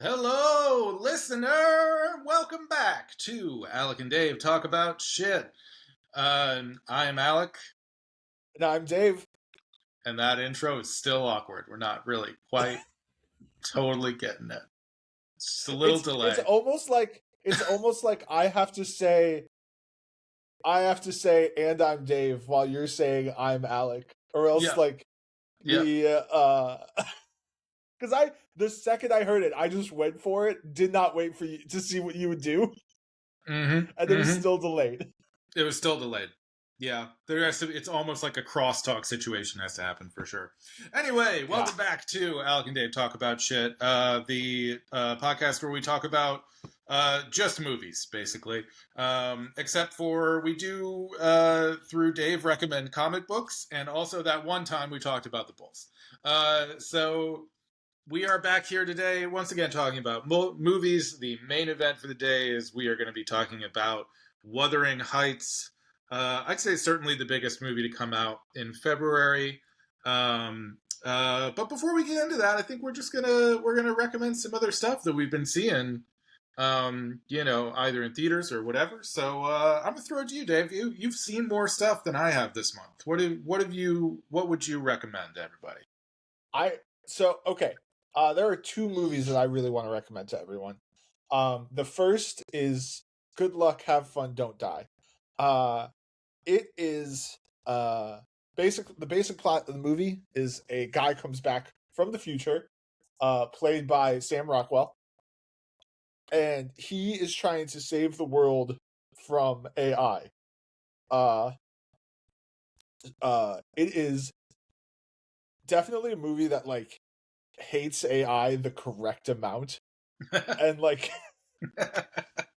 Hello, listener! Welcome back to Alec and Dave Talk About Shit. I am Alec, And I'm Dave. and that intro is still awkward. We're not really quite totally getting it. It's just a little It's delay. almost like I have to say and I'm Dave while you're saying I'm Alec. Or else Yeah, like yeah. the because the second I heard it, I just went for it, did not wait for you to see what you would do, Mm-hmm, and it was mm-hmm. still delayed. It was still delayed. Yeah, there has to. It's almost like a crosstalk situation has to happen for sure. Anyway, Yeah. welcome back to Alec and Dave Talk About Shit, the podcast where we talk about just movies, basically. Except for we do through Dave recommend comic books, and also that one time we talked about the Bulls. So we are back here today once again talking about movies. The main event for the day is we are going to be talking about Wuthering Heights. I'd say certainly the biggest movie to come out in February. But before we get into that, I think we're gonna recommend some other stuff that we've been seeing. Either in theaters or whatever. So I'm gonna throw it to you, Dave. You've seen more stuff than I have this month. What would you recommend to everybody? Okay. There are two movies that I really want to recommend to everyone. The first is Good Luck, Have Fun, Don't Die. It is the basic plot of the movie is a guy comes back from the future, played by Sam Rockwell, and he is trying to save the world from AI. Uh it is definitely a movie that like hates AI the correct amount and like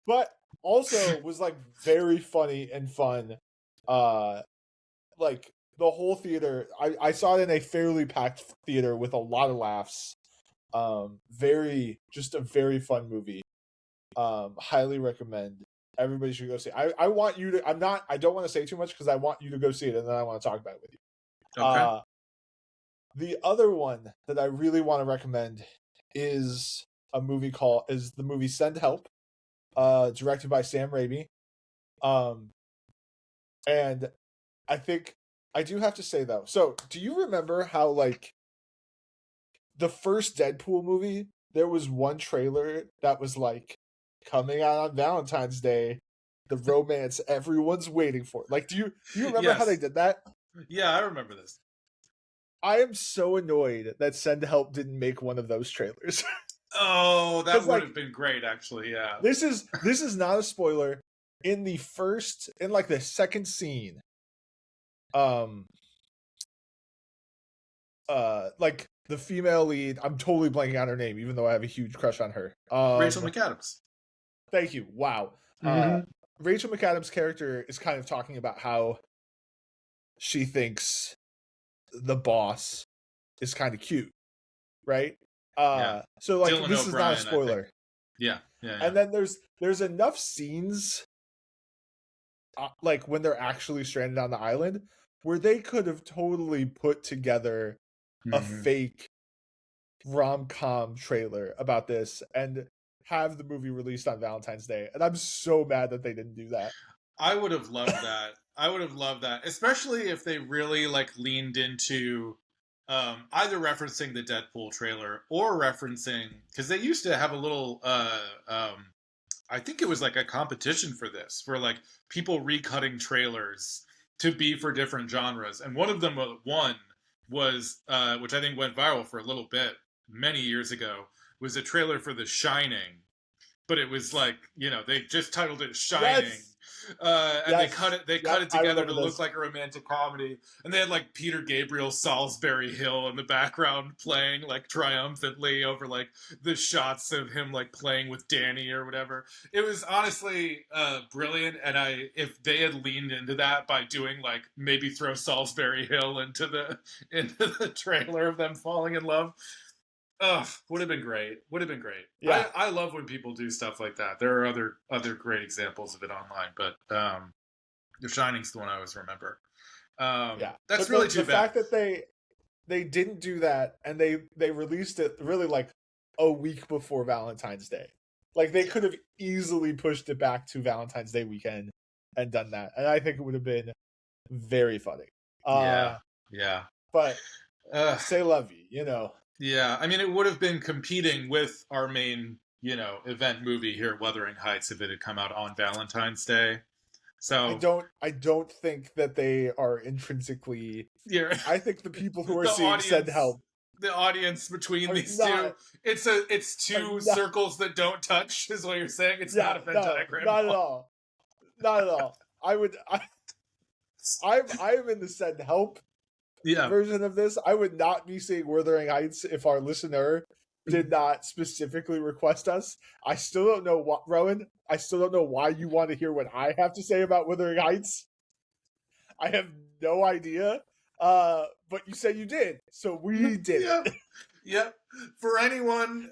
but also was like very funny and fun. Uh like the whole theater, I saw it in a fairly packed theater with a lot of laughs. Just a very fun movie. Highly recommend. Everybody should go see. I want you to. I don't want to say too much because I want you to go see it and then I want to talk about it with you. Okay. The other one that I really want to recommend is the movie Send Help, directed by Sam Raimi. And I think I do have to say though. So, do you remember how like the first Deadpool movie, there was one trailer that was like coming out on Valentine's Day, the romance everyone's waiting for. Like, do you remember how they Yes. did that? Yeah, I remember this. I am so annoyed that Send Help didn't make one of those trailers. Oh, that Because would like have been great, actually. Yeah. this is not a spoiler. In like the second scene, um like the female lead, I'm totally blanking on her name, even though I have a huge crush on her. Rachel McAdams. Thank you. Wow. Mm-hmm. Rachel McAdams' character is kind of talking about how she thinks the boss is kind of cute, right? Yeah. So like Dylan this is not a O'Brien, I think. spoiler. Yeah. Yeah. And then there's enough scenes like when they're actually stranded on the island where they could have totally put together a Mm-hmm. fake rom-com trailer about this and have the movie released on Valentine's Day. And I'm so mad that they didn't do that. I would have loved that. I would have loved that, especially if they really like leaned into either referencing the Deadpool trailer or referencing because they used to have a little. I think it was like a competition for this, for like people recutting trailers to be for different genres, and one of them won was which I think went viral for a little bit many years ago was a trailer for The Shining, but it was like they just titled it Shining. Yes. And they cut it. They cut Yep, it I together remember to look this. like a romantic comedy, and they had like Peter Gabriel, Salisbury Hill in the background playing like triumphantly over like the shots of him like playing with Danny or whatever. It was honestly brilliant, and if they had leaned into that by doing like maybe throw Salisbury Hill into the trailer of them falling in love, ugh, would have been great. Would have been great. Yeah. I love when people do stuff like that. There are other great examples of it online, but The Shining's the one I always remember. Yeah. That's But really the too bad. fact that they didn't do that and they released it really like a week before Valentine's Day. Like, they could have easily pushed it back to Valentine's Day weekend and done that. And I think it would have been very funny. Yeah, yeah. But Uh, say lovey, yeah, I mean, it would have been competing with our main, event movie here, Wuthering Heights, if it had come out on Valentine's Day. So I don't think that they are intrinsically. yeah, I think the people who are the seeing Send Help, the audience between these not, two, it's two circles that don't touch, is what you're saying. It's not a Venn diagram. Not at all. Not at all. I'm in the Send Help version of this. I would not be seeing Wuthering Heights if our listener did not specifically request us. I still don't know what, Rowan. I still don't know why you want to hear what I have to say about Wuthering Heights. I have no idea. But you said you did, so we did. Yep. For anyone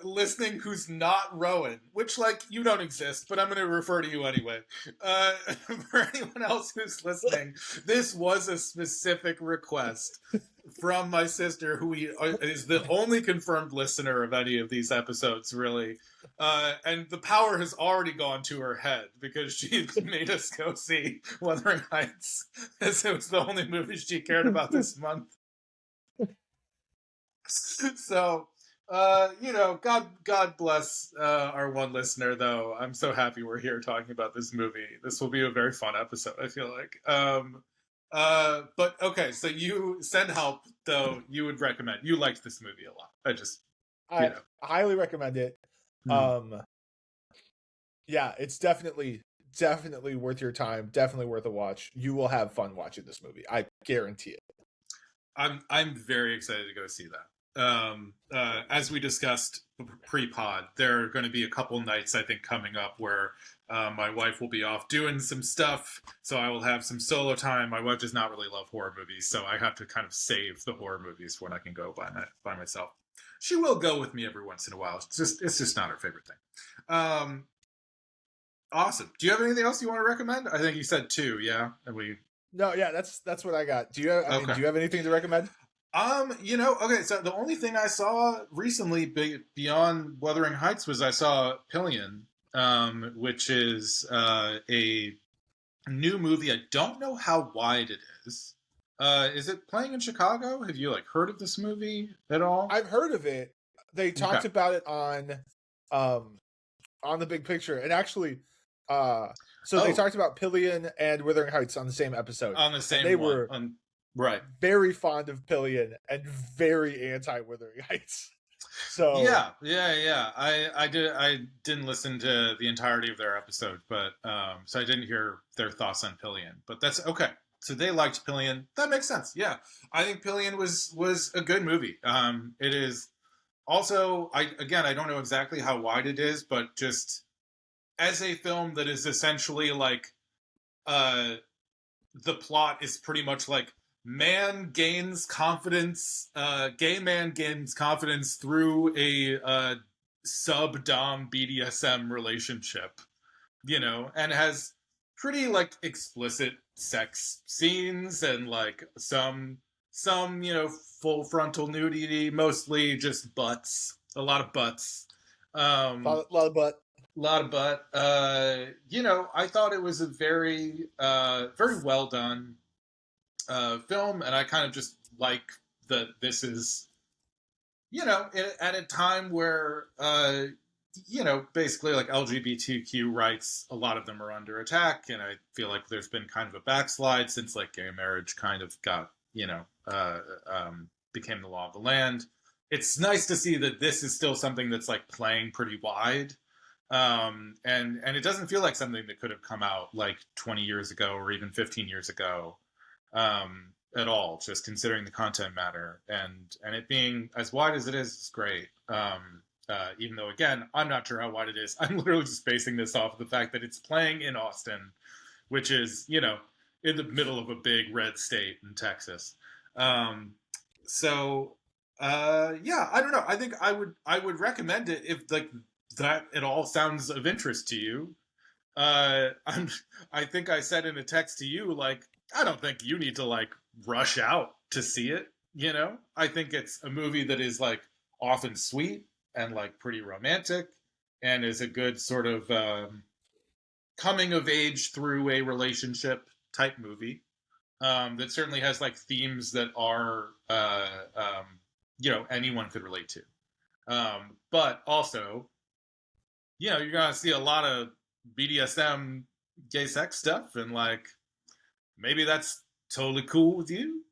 listening who's not Rowan, which, you don't exist, but I'm going to refer to you anyway. For anyone else who's listening, this was a specific request from my sister, who is the only confirmed listener of any of these episodes, really. And the power has already gone to her head because she made us go see Wuthering Heights, as it was the only movie she cared about this month. So, God bless our one listener, though. I'm so happy we're here talking about this movie. This will be a very fun episode, I feel like. But okay, so you Send Help, though, you would recommend. You liked this movie a lot. I highly recommend it. Yeah, it's definitely worth your time. Definitely worth a watch. You will have fun watching this movie. I guarantee it. I'm very excited to go see that. As we discussed pre-pod, there are going to be a couple nights, I think, coming up where my wife will be off doing some stuff, so I will have some solo time. My wife does not really love horror movies, so I have to kind of save the horror movies when I can go by myself. She will go with me every once in a while. It's just not her favorite thing. Awesome. Do you have anything else you want to recommend? I think you said 2, yeah? No, yeah, that's what I got. Do you have anything to recommend? Okay, so the only thing I saw recently beyond Wuthering Heights was I saw Pillion, which is a new movie. I don't know how wide it is. Is it playing in Chicago? Have you heard of this movie at all? I've heard of it. They talked about it on The Big Picture, and actually, they talked about Pillion and Wuthering Heights on the same episode. On the same, they one. were right, very fond of Pillion and very anti Wuthering Heights. So yeah. I didn't listen to the entirety of their episode, but so I didn't hear their thoughts on Pillion. But that's okay. So they liked Pillion. That makes sense. Yeah, I think Pillion was a good movie. It is also I don't know exactly how wide it is, but just as a film that is essentially the plot is pretty much man gains confidence, gay man gains confidence through a sub-dom BDSM relationship, and has pretty explicit sex scenes and some full frontal nudity, mostly just butts, a lot of butts, a lot of butt. A lot of butt. I thought it was a very, very well done film, and I kind of just like that this is, at a time where, basically LGBTQ rights, a lot of them are under attack, and I feel like there's been kind of a backslide since gay marriage kind of got, became the law of the land. It's nice to see that this is still something that's playing pretty wide. And it doesn't feel like something that could have come out 20 years ago or even 15 years ago at all, just considering the content matter. And it being as wide as it is great. Even though, again, I'm not sure how wide it is. I'm literally just basing this off of the fact that it's playing in Austin, which is, in the middle of a big red state in Texas. I don't know. I think I would recommend it if that it all sounds of interest to you. I think I said in a text to you, I don't think you need to rush out to see it. I think it's a movie that is often sweet. and like pretty romantic, and is a good sort of coming of age through a relationship type movie. That certainly has like themes that are anyone could relate to. But also, you're gonna see a lot of BDSM gay sex stuff, and like maybe that's totally cool with you,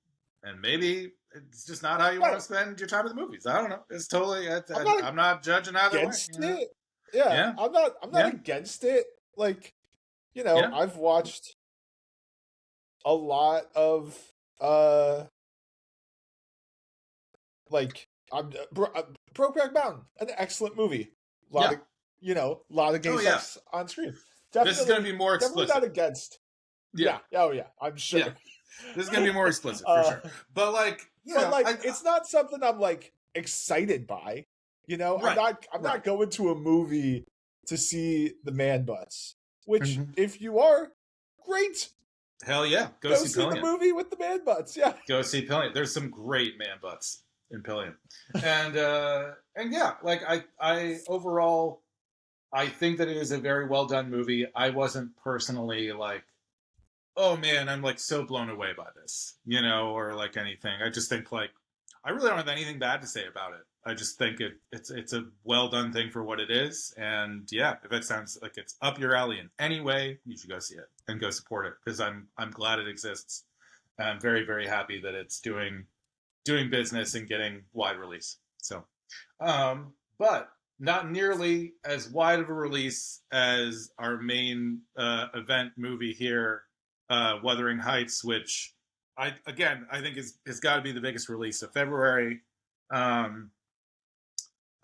and maybe it's just not how you want to spend your time in the movies. I don't know. It's totally. I'm not judging either way. Against it. Yeah, Yeah. I'm not against it. Like, I've watched a lot of like Brokeback Mountain, an excellent movie. A lot of gay sex on screen. Definitely, this is going to be more explicit. Definitely not against. Yeah. Oh yeah, I'm sure. Yeah. This is going to be more explicit for sure. But like, it's not something I'm like excited by. Right. I'm not going to a movie to see the man butts. Which, if you are, great. Hell yeah, go see Pillion. The movie with the man butts. Yeah, go see Pillion. There's some great man butts in Pillion, and yeah, like I overall, I think that it is a very well done movie. I wasn't personally like, oh man, I'm like so blown away by this, or like anything. I just think like I really don't have anything bad to say about it. I just think it's a well done thing for what it is, and yeah, if it sounds like it's up your alley in any way, you should go see it and go support it because I'm glad it exists. And I'm very very happy that it's doing business and getting wide release. So, but not nearly as wide of a release as our main event movie here, Wuthering Heights, which I think has got to be the biggest release of February.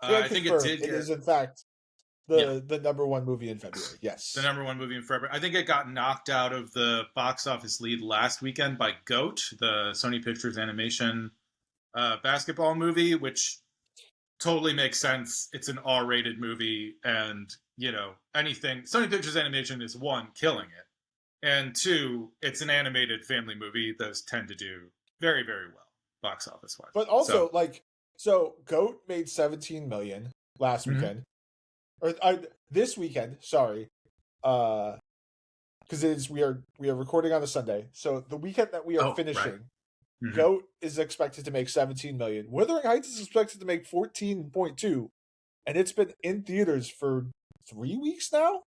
I think it did. It is in fact the number one movie in February. Yes, the number one movie in February. I think it got knocked out of the box office lead last weekend by Goat, the Sony Pictures Animation basketball movie, which totally makes sense. It's an R-rated movie, and anything Sony Pictures Animation is one, killing it, and two, it's an animated family movie. Those tend to do very very well box office wise. But also So Goat made 17 million last weekend, or this weekend. Sorry, because we are recording on a Sunday. So the weekend that we are finishing, right. Goat is expected to make 17 million. Wuthering Heights is expected to make 14.2, and it's been in theaters for 3 weeks now.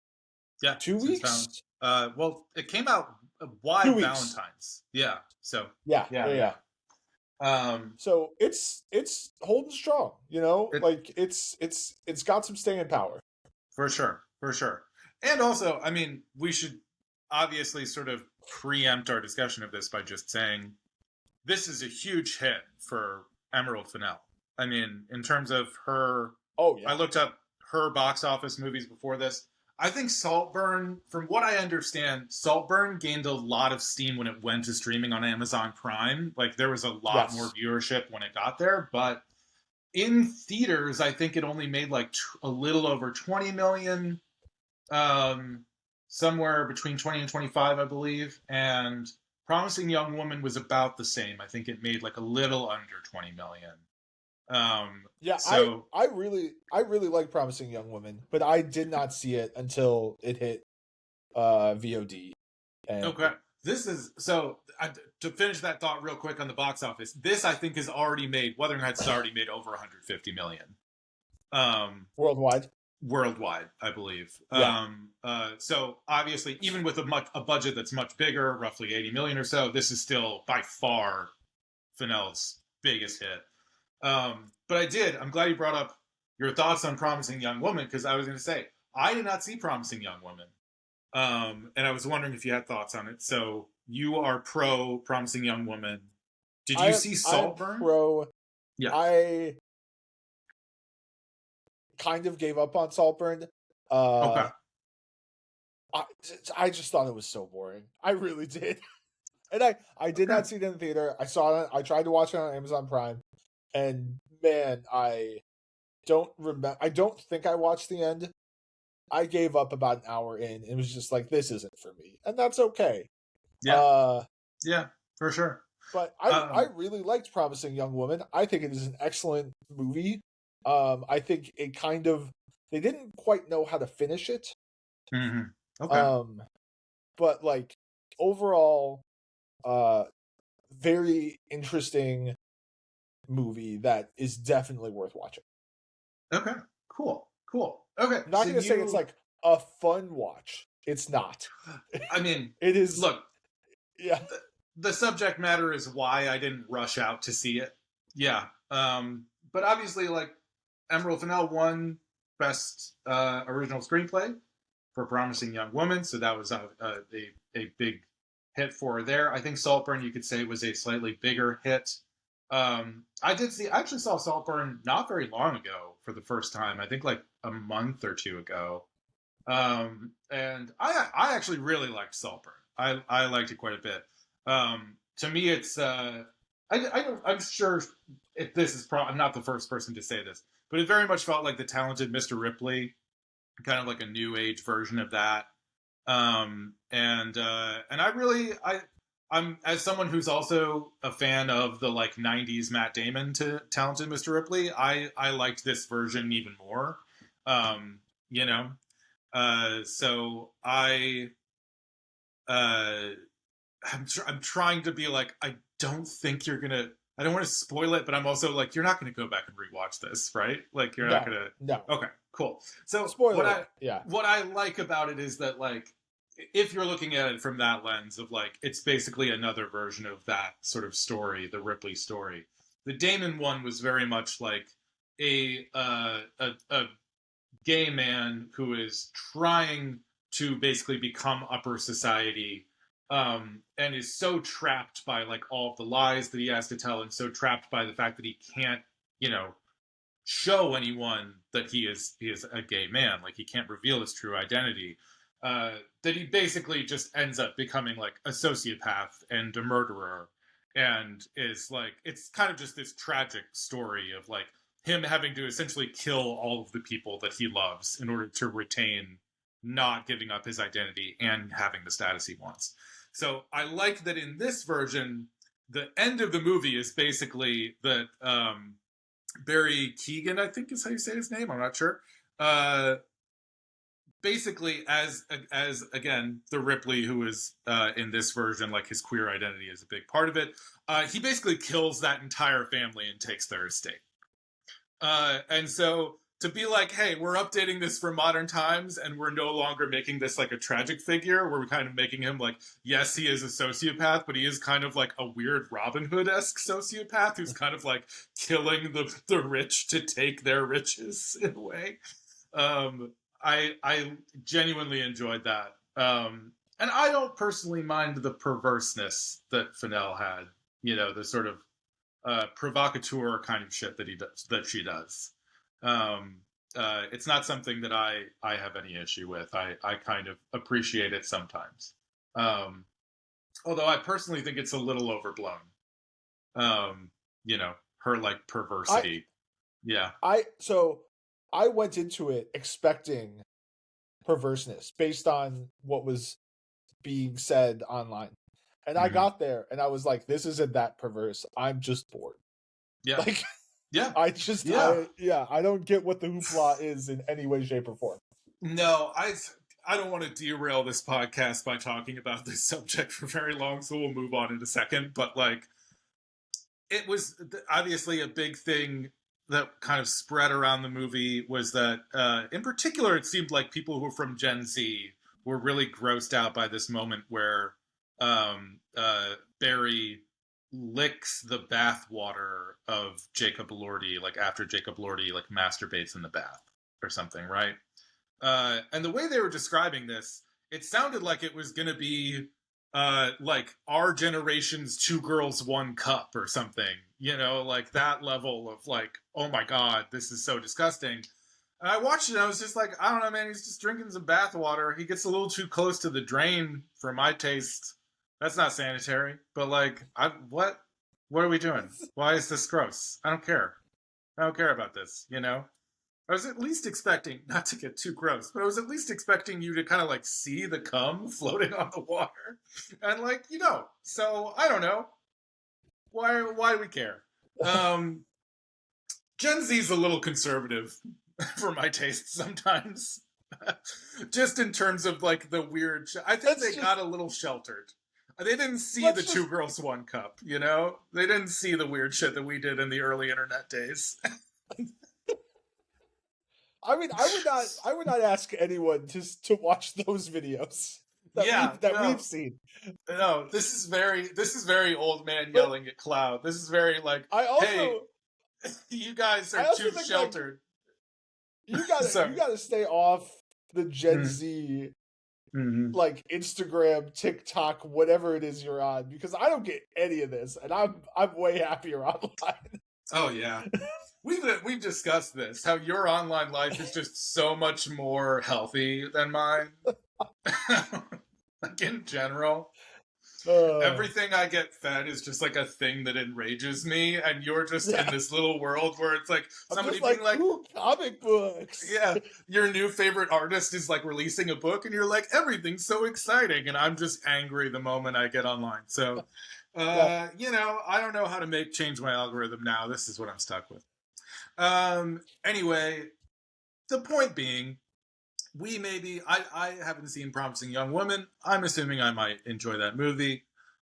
Yeah, 2 weeks. Well, it came out wide Valentine's. Yeah. So yeah. So it's holding strong, it's got some staying power. For sure. And also, I mean, we should obviously sort of preempt our discussion of this by just saying this is a huge hit for Emerald Fennell. I mean, in terms of her, I looked up her box office movies before this. I think Saltburn, from what I understand, Saltburn gained a lot of steam when it went to streaming on Amazon Prime. Like, there was a lot more viewership when it got there. But in theaters, I think it only made like a little over 20 million. Somewhere between 20 and 25, I believe. And Promising Young Woman was about the same. I think it made like a little under 20 million. So I really like Promising Young Woman, but I did not see it until it hit VOD. Okay, this is to finish that thought real quick on the box office. This I think has already made Wuthering Heights has already made over 150 million. Worldwide, I believe. Yeah. So obviously, even with a budget that's much bigger, roughly 80 million or so, this is still by far Fennell's biggest hit. But I'm glad you brought up your thoughts on Promising Young Woman, because I was going to say, I did not see Promising Young Woman. And I was wondering if you had thoughts on it. So you are pro Promising Young Woman. Did you see Saltburn? Pro. Yeah. I kind of gave up on Saltburn. Okay. I just thought it was so boring. I really did. And I did not see it in the theater. I saw it. I tried to watch it on Amazon Prime. And man, I don't remember. I don't think I watched the end. I gave up about an hour in. It was just like, this isn't for me, and that's okay. Yeah, yeah, for sure. But I really liked Promising Young Woman. I think it is an excellent movie. I think it kind of they didn't quite know how to finish it. Mm-hmm. Okay. Um, but like overall, uh, very interesting movie that is definitely worth watching. Okay. Cool. Cool. Okay. I'm not So gonna say it's you, like a fun watch. It's not. I mean, It is. look, Yeah. the subject matter is why I didn't rush out to see it. Yeah. But obviously, like, Emerald Fennell won Best Original Screenplay for Promising Young Woman, so that was a big hit for her there. I think Saltburn, you could say, was a slightly bigger hit. I actually saw Saltburn not very long ago for the first time. I think like a month or two ago. And I actually really liked Saltburn. I liked it quite a bit. To me, it's I'm sure if this is I'm not the first person to say this, but it very much felt like the talented Mr. Ripley, kind of like a new age version of that. And I'm, as someone who's also a fan of the like '90s Matt Damon to talented Mr. Ripley, I liked this version even more. You know, so uh, I'm trying to be like, I don't think you're gonna. I don't want to spoil it, but I'm also like, you're not gonna go back and rewatch this, right? Like, you're not No. gonna. No. Okay, cool. So Spoiler. Yeah. what I like about it is that, like, if you're looking at it from that lens of like, it's basically another version of that sort of story, the Ripley story. The Damon one was very much like a gay man who is trying to basically become upper society, and is so trapped by like all of the lies that he has to tell, and so trapped by the fact that he can't, you know, show anyone that he is a gay man, like he can't reveal his true identity, that he basically just ends up becoming like a sociopath and a murderer, and is like, it's kind of just this tragic story of like him having to essentially kill all of the people that he loves in order to retain not giving up his identity and having the status he wants. So I like that in this version, the end of the movie is basically that Barry Keegan, I think is how you say his name. I'm not sure. Uh, Basically, as again the Ripley who is in this version, like his queer identity is a big part of it. He basically kills that entire family and takes their estate. And so to be like, hey, we're updating this for modern times, and we're no longer making this like a tragic figure. We're kind of making him like, yes, he is a sociopath, but he is kind of like a weird Robin Hood-esque sociopath who's kind of like killing the rich to take their riches in a way. I genuinely enjoyed that. And I don't personally mind the perverseness that Fennell had. You know, the sort of provocateur kind of shit that he does, that she does. It's not something that I have any issue with. I kind of appreciate it sometimes. Although I personally think it's a little overblown. You know, her like perversity. Yeah. I went into it expecting perverseness based on what was being said online. And I Mm-hmm. got there and I was like, this isn't that perverse. I'm just bored. Yeah. Like, yeah. I don't get what the hoopla is in any way, shape, or form. No, I don't want to derail this podcast by talking about this subject for very long, so we'll move on in a second. But like, it was obviously a big thing that kind of spread around the movie was that, in particular, it seemed like people who were from Gen Z were really grossed out by this moment where Barry licks the bath water of Jacob Elordi, like after Jacob Elordi like masturbates in the bath or something, right? And the way they were describing this, it sounded like it was going to be like our generation's Two Girls, One Cup or something, you know, like that level of like, oh my God, this is so disgusting. And I watched it and I was just like, I don't know, man, he's just drinking some bath water. He gets a little too close to the drain for my taste. That's not sanitary. But like, what are we doing? Why is this gross? I don't care. I don't care about this, you know? I was at least expecting, not to get too gross, but I was at least expecting you to kind of like see the cum floating on the water. And like, you know, so I don't know. Why do we care? Gen Z's a little conservative for my taste sometimes. Just in terms of like the weird I think they got a little sheltered. They didn't see the Two Girls One Cup, you know? They didn't see the weird shit that we did in the early internet days. I mean, I would not ask anyone to watch those videos that we've seen. No, this is very old man yelling at cloud. This is very like, hey, you guys are too sheltered. Like, you gotta stay off the Gen Z like Instagram, TikTok, whatever it is you're on, because I don't get any of this, and I'm way happier online. Oh yeah. We've discussed this, how your online life is just so much more healthy than mine. Like in general. Everything I get fed is just like a thing that enrages me, and you're just in this little world where it's like somebody being like, ooh, comic books. Yeah, your new favorite artist is like releasing a book, and you're like, everything's so exciting, and I'm just angry the moment I get online. So, you know, I don't know how to change my algorithm now. This is what I'm stuck with. Anyway, the point being, I haven't seen Promising Young Woman. I'm assuming I might enjoy that movie.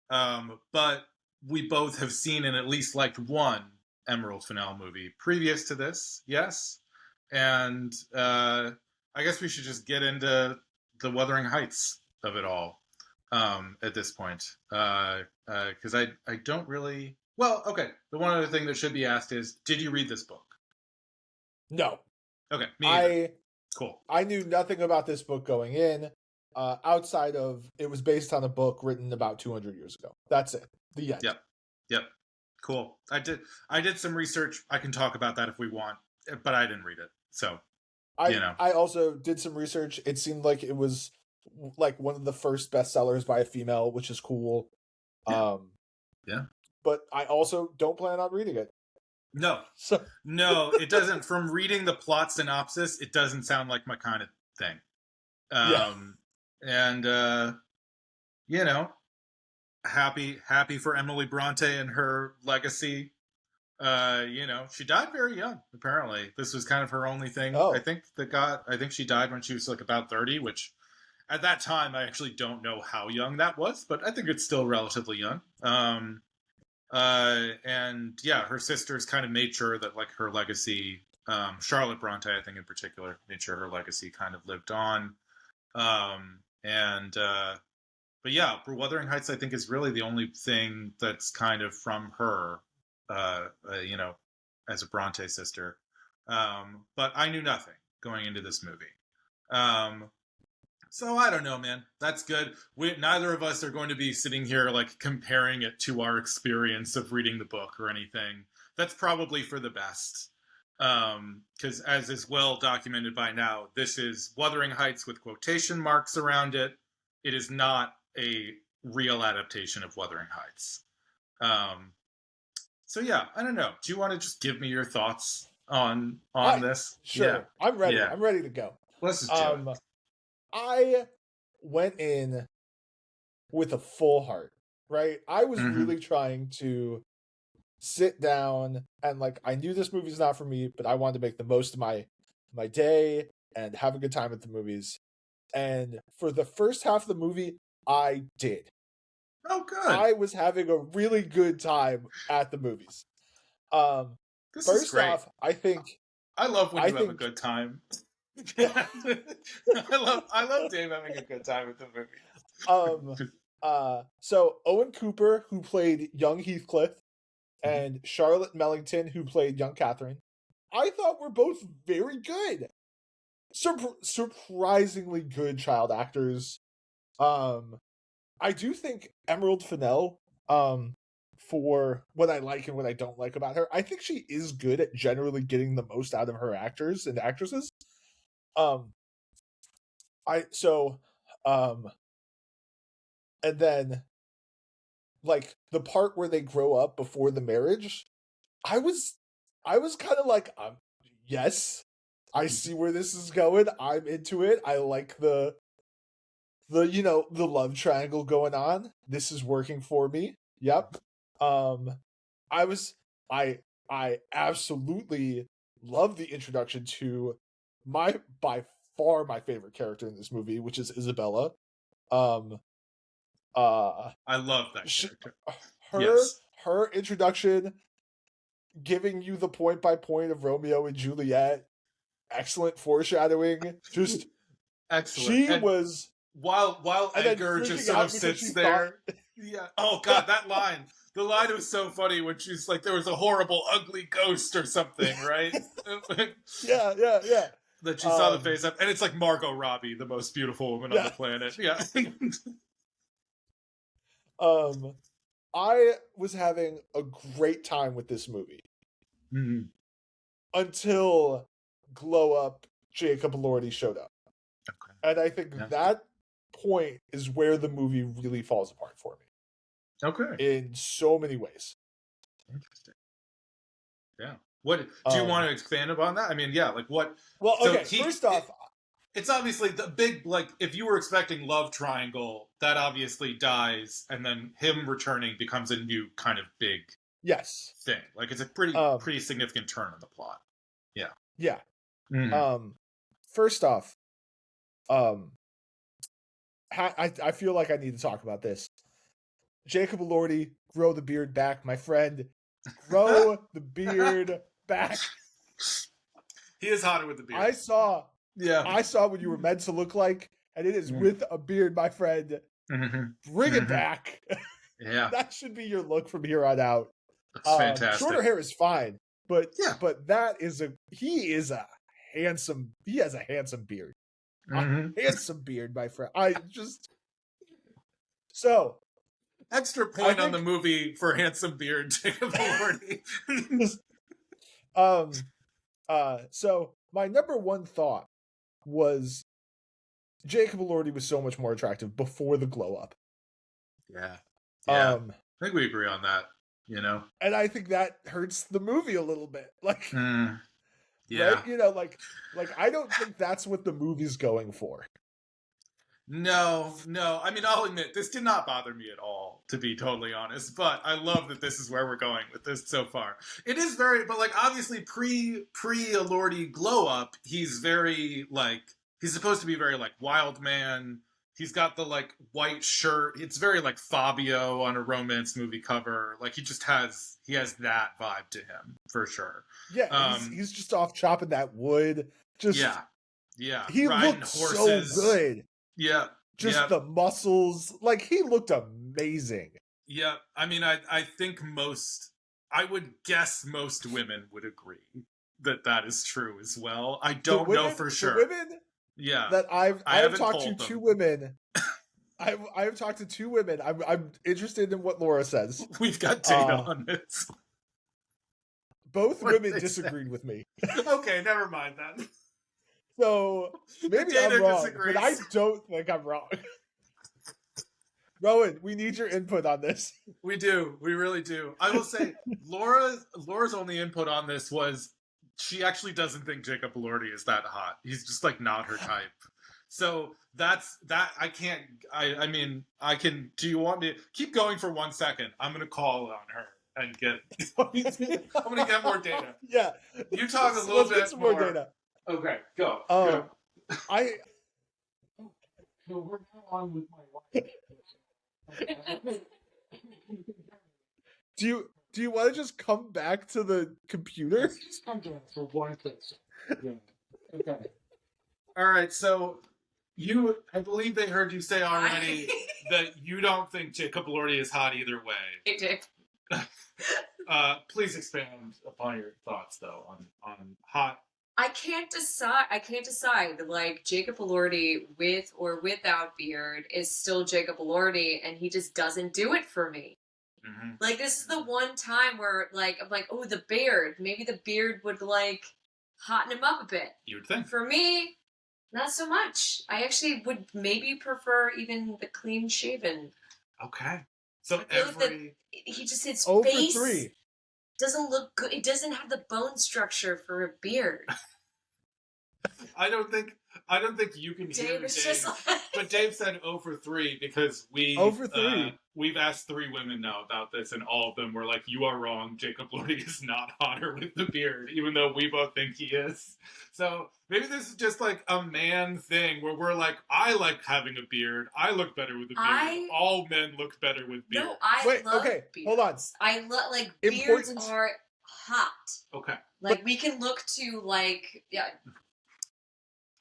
But we both have seen and at least liked one Emerald Fennell movie previous to this, yes? And I guess we should just get into the Wuthering Heights of it all at this point. Because I don't really... Well, okay, the one other thing that should be asked is, did you read this book? No. Okay, me either. Cool. I knew nothing about this book going in, outside of it was based on a book written about 200 years ago. That's it. The end. Yep. Cool. I did some research. I can talk about that if we want, but I didn't read it. So, I also did some research. It seemed like it was like one of the first bestsellers by a female, which is cool. Yeah. But I also don't plan on reading it. No, it doesn't. From reading the plot synopsis, it doesn't sound like my kind of thing. And you know, happy for Emily Bronte and her legacy. You know, she died very young. Apparently, this was kind of her only thing. I think she died when she was like about 30, which at that time I actually don't know how young that was, but I think it's still relatively young. And yeah, her sisters kind of made sure that like her legacy, Charlotte Bronte, I think in particular, made sure her legacy kind of lived on. But yeah, for Wuthering Heights, I think is really the only thing that's kind of from her, you know, as a Bronte sister. But I knew nothing going into this movie. So I don't know, man. That's good. Neither of us are going to be sitting here like comparing it to our experience of reading the book or anything. That's probably for the best. Because as is well documented by now, this is Wuthering Heights with quotation marks around it. It is not a real adaptation of Wuthering Heights. So yeah, I don't know. Do you want to just give me your thoughts on this? Sure. Yeah. I'm ready. Yeah. I'm ready to go. Let's just do it. I went in with a full heart, right? I was really trying to sit down and like, I knew this movie's not for me, but I wanted to make the most of my day and have a good time at the movies. And for the first half of the movie, I did. Oh, good. I was having a really good time at the movies. This first is great. off, I think I love when you have a good time. I love Dave having a good time with the movie. So Owen Cooper, who played young Heathcliff, and Charlotte Mellington, who played young Catherine, I thought were both very good. Surprisingly good child actors. I do think Emerald Fennell, for what I like and what I don't like about her, I think she is good at generally getting the most out of her actors and actresses. And then like the part where they grow up before the marriage, I was kind of like, yes, I see where this is going. I'm into it. I like the you know, the love triangle going on. This is working for me. Yep. I I absolutely love the introduction to by far my favorite character in this movie, which is Isabella. Um, I love that character. her Yes. her introduction, giving you the point by point of Romeo and Juliet, excellent foreshadowing. Just Excellent. she And was, while and then Edgar freaking just sort out of because sits she there. thought, Yeah. Oh God, that line. The line was so funny when she's like, "There was a horrible, ugly ghost or something," right? yeah. That she saw the face up, and it's like Margot Robbie, the most beautiful woman on the planet. Yeah. I was having a great time with this movie Mhm. until Glow Up Jacob Elordi showed up. Okay. And I think Yeah. that point is where the movie really falls apart for me. Okay. In so many ways. Interesting. Yeah. What do you want to expand upon that? I mean, yeah, like what? Well, So okay, first off, it's obviously the big, like, if you were expecting love triangle, that obviously dies, and then him returning becomes a new kind of big yes thing. Like, it's a pretty significant turn in the plot. Yeah. Yeah. Mm-hmm. First off, I feel like I need to talk about this. Jacob Elordi, grow the beard back, my friend. Grow the beard back. He is hotter with the beard. I saw Yeah. what you were meant to look like, and it is with a beard, my friend. Mm-hmm. Bring it back. Yeah. That should be your look from here on out. That's fantastic. Shorter hair is fine, but yeah. But that is he has a handsome beard. Mm-hmm. A handsome beard, my friend. So extra point on the movie for handsome beard, Jacob Elordi. So my number one thought was Jacob Elordi was so much more attractive before the glow up. Yeah. I think we agree on that, And I think that hurts the movie a little bit. Like yeah. Right? Like I don't think that's what the movie's going for. No. I mean, I'll admit, this did not bother me at all, to be totally honest, but I love that this is where we're going with this so far. It is very, but like, obviously, pre-Elordi glow up, he's very, like, he's supposed to be very, like, wild man. He's got the, like, white shirt. It's very, like, Fabio on a romance movie cover. Like, he has that vibe to him, for sure. Yeah, he's just off chopping that wood. Yeah. He looked horses. So good. Yeah. Just the muscles. Like, he looked amazing. Yeah. I mean, I think I would guess most women would agree that is true as well. I don't know for sure. The women that I've talked to two women. I've talked to two women. I'm interested in what Laura says. We've got data on this. Both women disagreed with me. Okay, never mind that. So maybe I'm wrong, but I don't think I'm wrong. Rowan, we need your input on this. We do. We really do. I will say, Laura's only input on this was she actually doesn't think Jacob Elordi is that hot. He's just like not her type. So that's that. I can't. I mean, I can. Do you want me to keep going for 1 second? I'm gonna call on her and get. I'm gonna get more data. Yeah, you talk a little bit get more data. Okay, go. So we're now on with my wife. Do you want to just come back to the computer? Just come back for 1 second. Yeah. Okay. All right, so I believe they heard you say already that you don't think Jacob Elordi is hot either way. I did. Please expand upon your thoughts, though, on hot. I can't decide. Like, Jacob Elordi with or without beard is still Jacob Elordi, and he just doesn't do it for me. Mm-hmm. Like, this is the one time where, like, I'm like, oh, the beard. Maybe the beard would, like, hotten him up a bit. You would think. For me, not so much. I actually would maybe prefer even the clean shaven. Okay. So he just, his 0 face for 3. doesn't look good. It doesn't have the bone structure for a beard. I don't think you can hear Dave is Dave. just like... But Dave said 0 for 3 because 0 for 3. We've asked 3 women now about this, and all of them were like, "You are wrong. Jacob Elordi is not hotter with the beard, even though we both think he is." So maybe this is just like a man thing where we're like, "I like having a beard. I look better with a beard. All men look better with beard." No, I love beards. Hold on. I love beards are hot. Okay. Like we can look to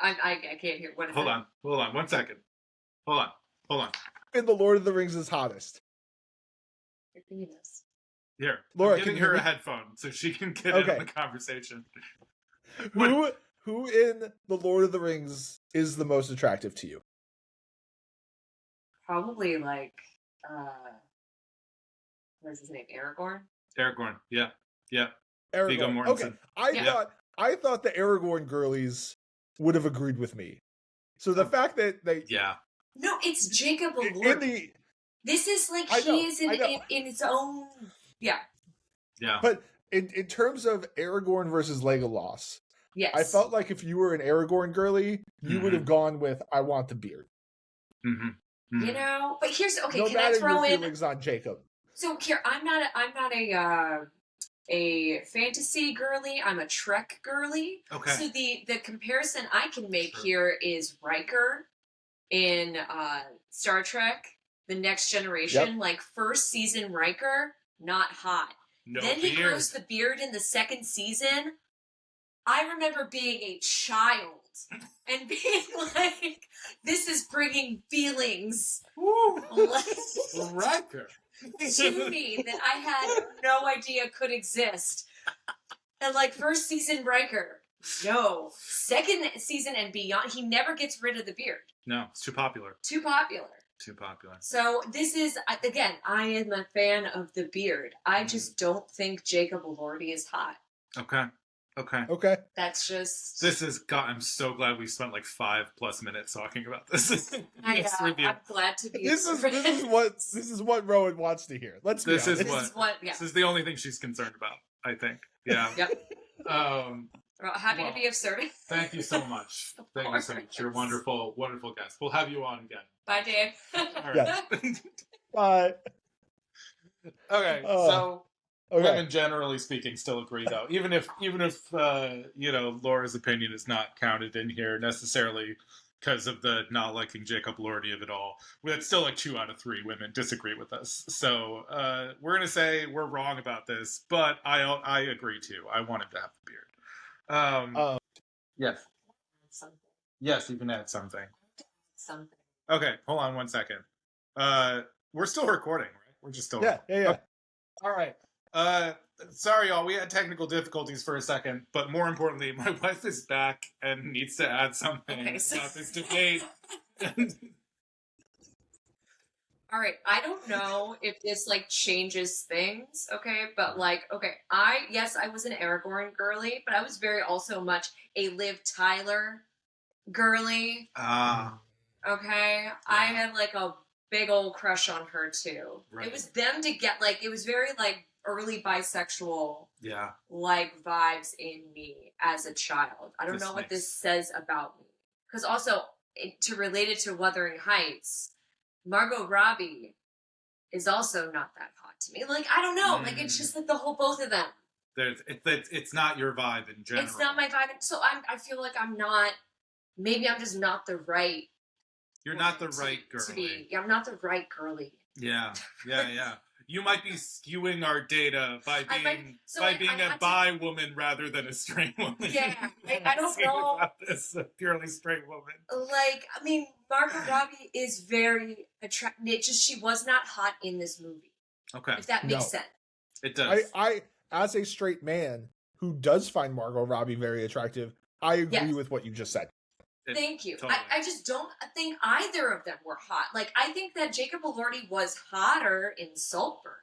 I can't hear what is Hold on 1 second. Hold on. In the Lord of the Rings is hottest. Your penis. Here, Laura, I'm giving her a headphone so she can get in on the conversation. Who in the Lord of the Rings is the most attractive to you? Probably what's his name? Aragorn? Aragorn, yeah. Aragorn. Viggo Mortensen. Okay, I thought the Aragorn girlies would have agreed with me. So the fact that they No, it's Jacob Elordi. This is he is in its own Yeah. But in terms of Aragorn versus Legolas, yes. I felt like if you were an Aragorn girly, you would have gone with I want the beard. Mm-hmm. Mm-hmm. You know, but here's no can I throw your in feelings on Jacob? So here, I'm not a fantasy girly. I'm a Trek girly. Okay. So the comparison I can make here is Riker in Star Trek: The Next Generation. Like first season Riker, not hot. No then he grows the beard in the second season. I remember being a child and being like, "This is bringing feelings." Riker. To me that I had no idea could exist. And first season Riker, no. Second season and beyond, he never gets rid of the beard. No, it's too popular. Too popular. So this is, again, I am a fan of the beard. I just don't think Jacob Elordi is hot. Okay. That's just... I'm so glad we spent 5+ minutes talking about this. I'm glad to be This is what Rowan wants to hear. Let's be honest. This is the only thing she's concerned about, I think. Yeah. Yep. Happy to be of service. Thank you so much. Thank you so much. You're a wonderful, wonderful guest. We'll have you on again. Bye, Dave. All right. Yes. Bye. Okay, so women, generally speaking, still agree, though. Even if Laura's opinion is not counted in here necessarily because of the not liking Jacob Elordi of it all, that's still 2 out of 3 women disagree with us. So we're gonna say we're wrong about this, but I agree too. I want him to have the beard. Yes. Something. Yes, you can add something. Okay, hold on 1 second. We're still recording, right? We're just still recording. Yeah. All right. Sorry, y'all. We had technical difficulties for a second, but more importantly, my wife is back and needs to add something about this debate. All right. I don't know if this changes things. Okay, but I was an Aragorn girly, but I was very also much a Liv Tyler girly. Okay, yeah. I had a big old crush on her too. Right. It was them to get it was very early bisexual vibes in me as a child. I don't know what this says about me. Because also, to relate it to Wuthering Heights, Margot Robbie is also not that hot to me. I don't know. It's just the whole both of them. It's not your vibe in general. It's not my vibe. So I feel like I'm not, maybe I'm just not the right. You're not the right girly. I'm not the right girly. Yeah. You might be skewing our data by being a bi woman rather than a straight woman. Yeah, I don't know about this, a purely straight woman. Margot Robbie is very attractive. It's just she was not hot in this movie. Okay, if that makes sense. It does. I, as a straight man who does find Margot Robbie very attractive, I agree with what you just said. Thank you. Totally. I just don't think either of them were hot. I think that Jacob Elordi was hotter in Saltburn.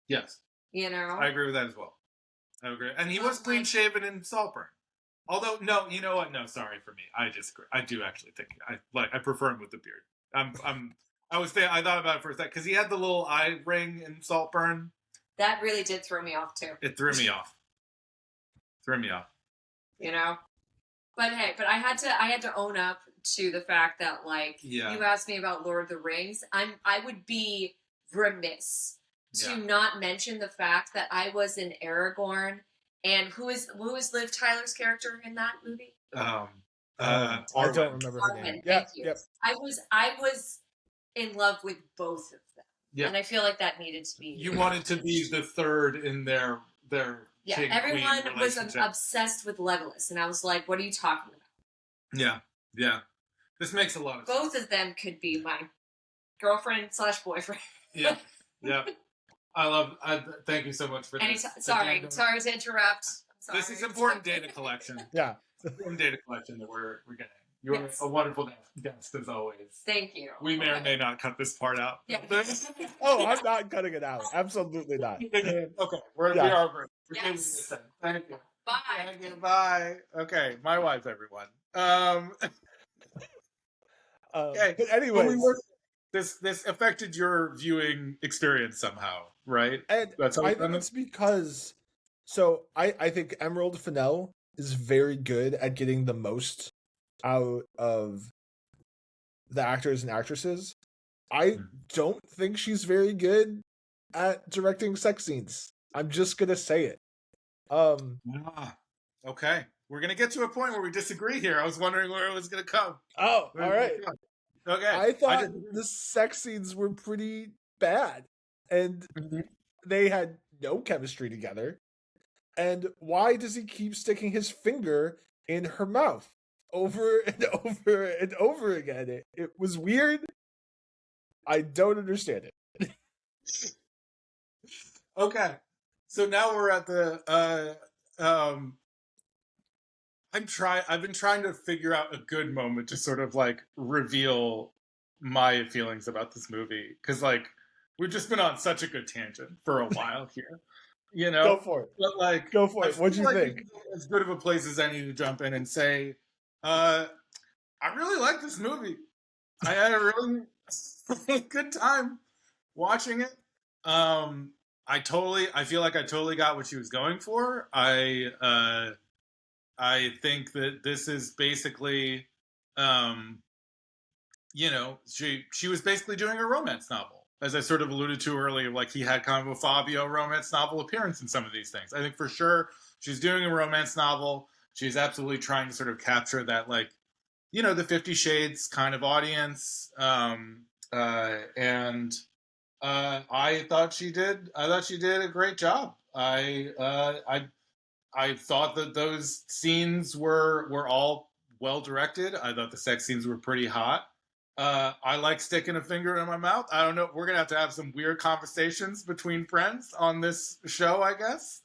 Yes. I agree with that as well. I agree. And he was clean shaven in Saltburn. Although, no, you know what? No, sorry for me. I disagree. I do actually think I prefer him with the beard. I thought about it for a second because he had the little eye ring in Saltburn. That really did throw me off too. It threw me off. You know? But hey, but I had to own up to the fact that like Yeah. you asked me about Lord of the Rings. I would be remiss to Yeah. not mention the fact that I was in Aragorn, and who is Liv Tyler's character in that movie? I Arwen. don't remember her name. Arwen, Yep, thank you. yep. I was in love with both of them, Yeah. and I feel like that needed to be. You wanted to be the third in their yeah. king-queen Everyone was relationship. obsessed with Legolas, and I was like, "What are you talking about?" Yeah, yeah. This makes a lot of sense. Both of them could be my girlfriend/boyfriend. Yeah, yeah. Thank you so much for this. Sorry addendum. to interrupt. I'm sorry. This is important data collection. Yeah. Important data collection that we're getting. You're Yes. a wonderful guest as always. Thank you. We may or may not cut this part out. Yeah. Oh, I'm not cutting it out. Absolutely not. Okay, we Yeah. are great. Yes. Thank you. Bye. Thank you. Bye. Okay, my wife, everyone. Okay. But anyways, This affected your viewing experience somehow, right? and That's how I it's done. think it's because I think Emerald Fennell is very good at getting the most out of the actors and actresses. I don't think she's very good at directing sex scenes. I'm just gonna say it. Okay. We're gonna get to a point where we disagree here. I was wondering where it was gonna come. Oh, all right. Okay. I thought the sex scenes were pretty bad, and they had no chemistry together. And why does he keep sticking his finger in her mouth over and over and over again? It was weird. I don't understand it. Okay. So now we're at the I've been trying to figure out a good moment to sort of like reveal my feelings about this movie, because like we've just been on such a good tangent for a while here, you know. Go for it. But like, Go for it. What'd you think? this is as good of a place as any to jump in and say, I really like this movie. I had a really good time watching it. I feel like I totally got what she was going for. I think that this is basically, she was basically doing a romance novel, as I sort of alluded to earlier. Like, he had kind of a Fabio romance novel appearance in some of these things. I think for sure she's doing a romance novel. She's absolutely trying to sort of capture that, like, the 50 Shades kind of audience. And I thought she did a great job. I thought that those scenes were all well directed. I thought the sex scenes were pretty hot. I like sticking a finger in my mouth. I don't know. We're gonna have to have some weird conversations between friends on this show, I guess.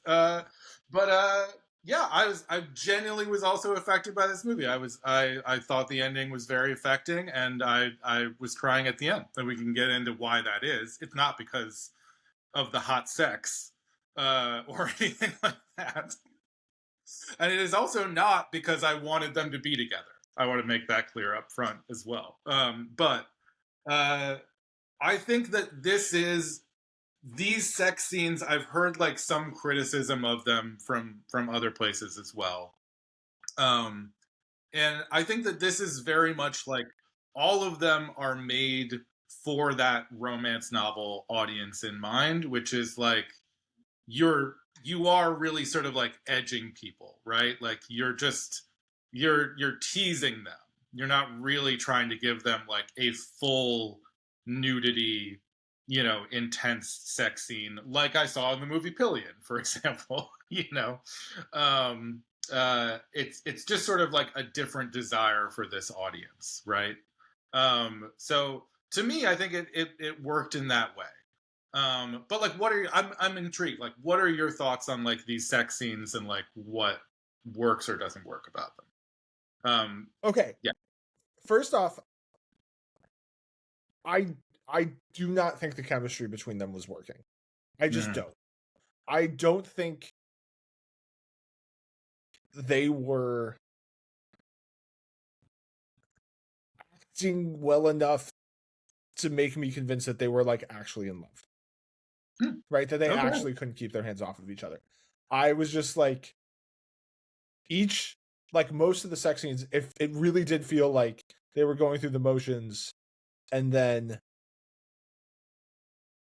Yeah, I genuinely was also affected by this movie. I thought the ending was very affecting, and I was crying at the end. And we can get into why that is. It's not because of the hot sex or anything like that. And it is also not because I wanted them to be together. I want to make that clear up front as well. But I think that these sex scenes, I've heard like some criticism of them from other places as well. And I think that this is very much like all of them are made for that romance novel audience in mind, which is like you are really sort of like edging people, right? Like you're teasing them. You're not really trying to give them like a full nudity, intense sex scene like I saw in the movie Pillion, for example. It's just sort of like a different desire for this audience, right? So to me, I think it worked in that way. But like, I'm intrigued. Like, what are your thoughts on like these sex scenes and like what works or doesn't work about them? Okay. Yeah. First off, I do not think the chemistry between them was working. I just don't. I don't think they were acting well enough to make me convinced that they were like actually in love. Right? That they actually couldn't keep their hands off of each other. I was just like, each like most of the sex scenes, if it really did feel like they were going through the motions, and then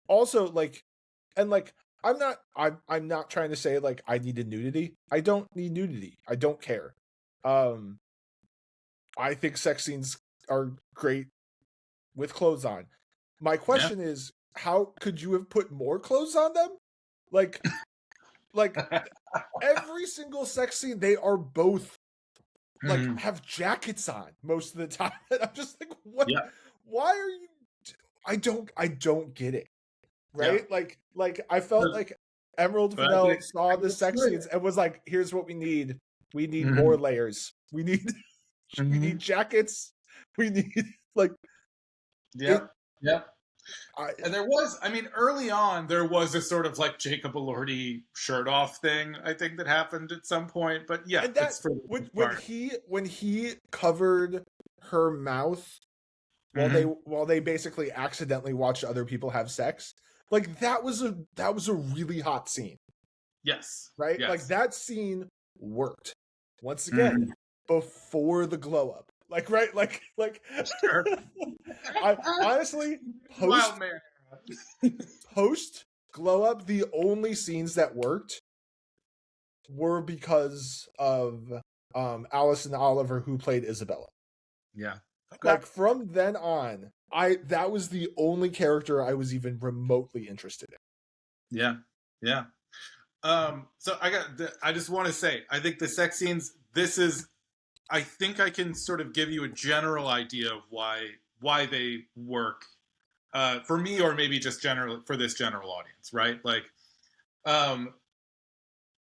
also like, and like I'm not trying to say like I needed nudity. I don't need nudity. I don't care. I think sex scenes are great with clothes on. My question is, how could you have put more clothes on them? Like every single sex scene, they are both like have jackets on most of the time. And I'm just like, what? Yeah. Why are you? I don't get it. Right? Yeah. Like I felt But- like Emerald but I Fennell think- saw the that's sex right. scenes and was like, here's what we need. We need Mhm. more layers. We need we need jackets. We need like Yeah. Yeah. I, And there was, I mean, early on, there was a sort of like Jacob Elordi shirt off thing, I think, that happened at some point. But yeah, and that it's for the when most when he covered her mouth while they basically accidentally watched other people have sex, like that was a really hot scene, Yes. right? Yes. Like that scene worked once again before the glow up, like right, like Sure. I honestly Wild man. post glow up, the only scenes that worked were because of Allison Oliver, who played Isabella. Yeah. Like from then on, that was the only character I was even remotely interested in. Yeah. Yeah. So I just want to say, I think the sex scenes, I think I can sort of give you a general idea of why they work for me, or maybe just general for this general audience, right? Like,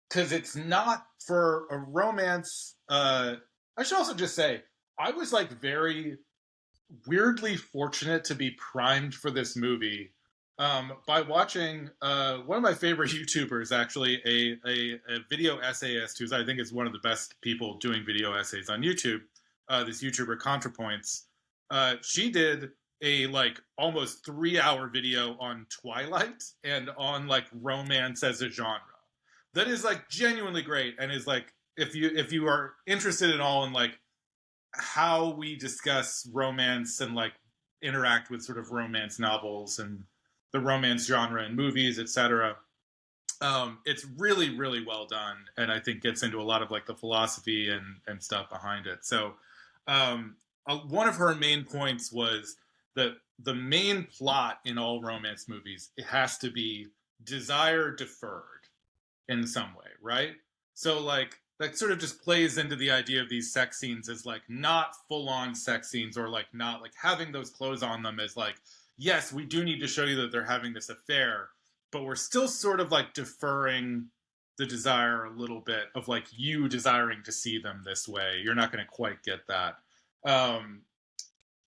because it's not for a romance. I should also just say I was like very weirdly fortunate to be primed for this movie by watching one of my favorite YouTubers, actually a video essayist who's I think is one of the best people doing video essays on YouTube. This YouTuber ContraPoints. She did a like almost 3-hour video on Twilight and on like romance as a genre. That is like genuinely great, and is like if you are interested at all in like how we discuss romance and like interact with sort of romance novels and the romance genre in movies, etc. It's really, really well done, and I think gets into a lot of like the philosophy and stuff behind it. So, one of her main points was that the main plot in all romance movies, it has to be desire deferred in some way, right? So like that sort of just plays into the idea of these sex scenes as like not full-on sex scenes, or like not like having those clothes on them as like, yes, we do need to show you that they're having this affair, but we're still sort of like deferring the desire a little bit of like you desiring to see them this way. You're not going to quite get that.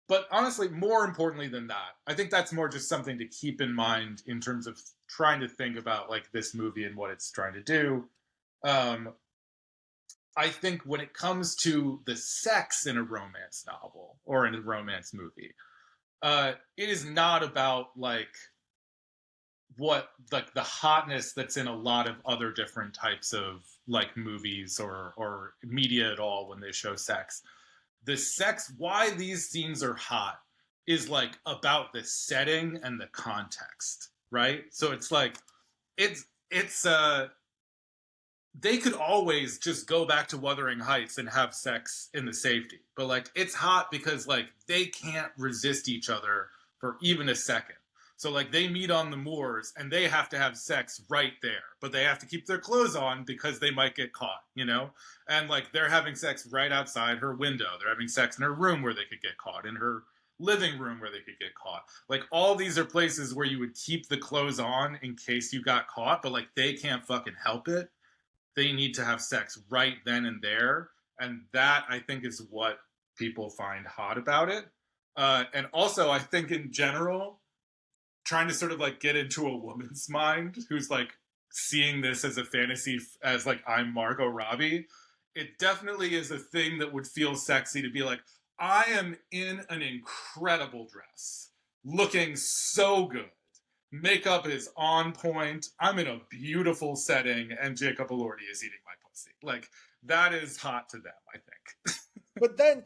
But honestly, more importantly than that, I think that's more just something to keep in mind in terms of trying to think about like this movie and what it's trying to do. I think when it comes to the sex in a romance novel or in a romance movie, it is not about like what like the hotness that's in a lot of other different types of like movies or media at all when they show sex. The sex, why these scenes are hot, is like about the setting and the context, right? So it's like it's they could always just go back to Wuthering Heights and have sex in the safety, but like it's hot because like they can't resist each other for even a second. So like they meet on the moors and they have to have sex right there, but they have to keep their clothes on because they might get caught, you know? And like they're having sex right outside her window. They're having sex in her room where they could get caught, in her living room where they could get caught. Like all these are places where you would keep the clothes on in case you got caught, but like they can't fucking help it. They need to have sex right then and there. And that I think is what people find hot about it. And also I think in general, trying to sort of like get into a woman's mind who's like seeing this as a fantasy, as like I'm Margot Robbie, it definitely is a thing that would feel sexy to be like, I am in an incredible dress, looking so good. Makeup is on point. I'm in a beautiful setting, and Jacob Elordi is eating my pussy. Like that is hot to them, I think. But then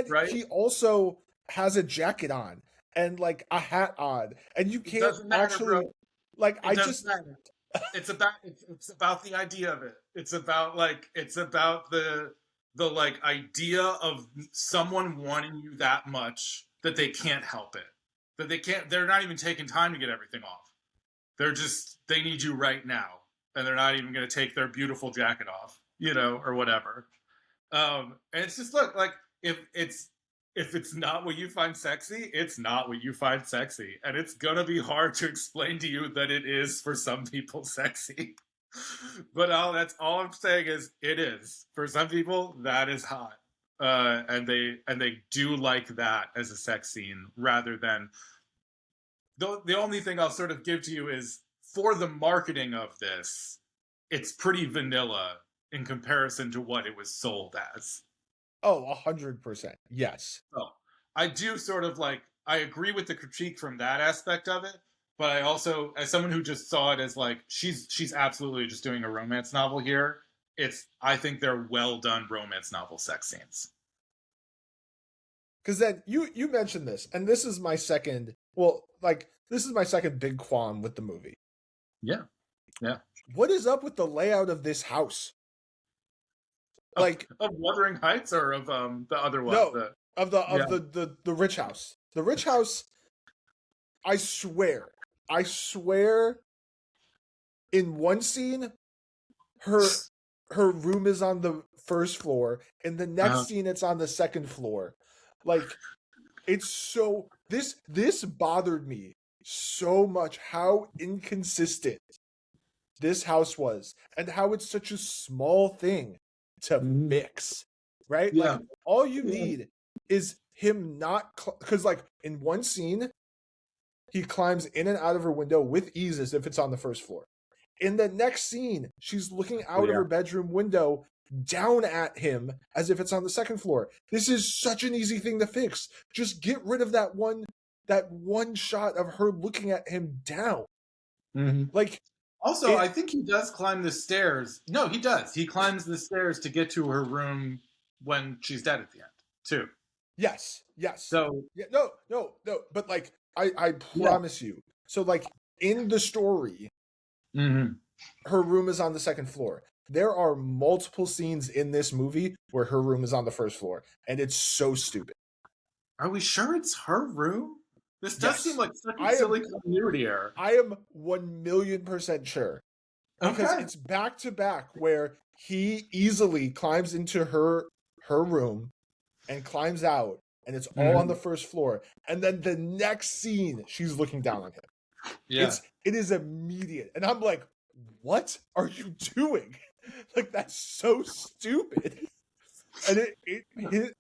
Right? he also has a jacket on and like a hat on, and you It can't doesn't matter, actually bro. like It doesn't matter. It's about the idea of it. It's about the like idea of someone wanting you that much that they can't help it. That they're not even taking time to get everything off. They need you right now. And they're not even gonna take their beautiful jacket off, or whatever. And it's just look like if it's not what you find sexy, it's not what you find sexy, and it's gonna be hard to explain to you that it is for some people sexy. But that's all I'm saying is it is for some people that is hot, and they do like that as a sex scene rather than the only thing I'll sort of give to you is for the marketing of this, it's pretty vanilla in comparison to what it was sold as. Oh, 100%. Yes. So I do sort of I agree with the critique from that aspect of it, but I also, as someone who just saw it as like she's absolutely just doing a romance novel here. I think they're well done romance novel sex scenes. Because then you mentioned this, and this is my second. Well, this is my second big qualm with the movie. Yeah. What is up with the layout of this house? Like of Wuthering Heights or of the other one? No, of the rich house. The rich house. I swear, in one scene, her room is on the first floor. In the next scene, it's on the second floor. Like, it's so this bothered me so much how inconsistent this house was and how it's such a small thing to mix, right? Yeah. Like, all you need is him not because like in one scene he climbs in and out of her window with ease as if it's on the first floor. In the next scene, she's looking out of her bedroom window down at him as if it's on the second floor. This is such an easy thing to fix. Just get rid of that one shot of her looking at him down. Mm-hmm. Like, also, I think he does climb the stairs. No, he does. He climbs the stairs to get to her room when she's dead at the end, too. Yes. So yeah, no. But like, I promise you. So like in the story, her room is on the second floor. There are multiple scenes in this movie where her room is on the first floor, and it's so stupid. Are we sure it's her room? This does seem like such a silly continuity error. I am 1,000,000% sure. Because it's back to back where he easily climbs into her room and climbs out, and it's all on the first floor. And then the next scene, she's looking down on him. Yeah. It is immediate. And I'm like, what are you doing? Like, that's so stupid. And it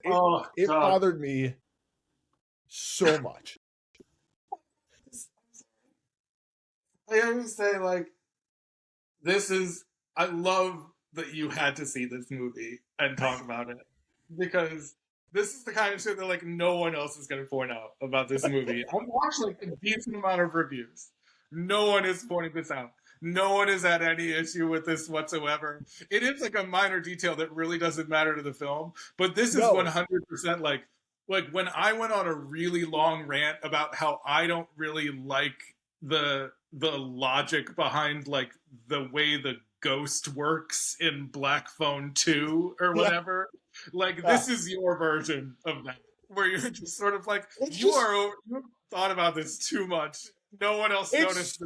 bothered me so much. I always say, I love that you had to see this movie and talk about it. Because this is the kind of shit that, no one else is going to point out about this movie. I've watched, a decent amount of reviews. No one is pointing this out. No one has had any issue with this whatsoever. It is, a minor detail that really doesn't matter to the film. But this is 100% like when I went on a really long rant about how I don't really like the logic behind the way the ghost works in Black Phone 2 or whatever. This is your version of that, where you're just sort of you thought about this too much. No one else noticed.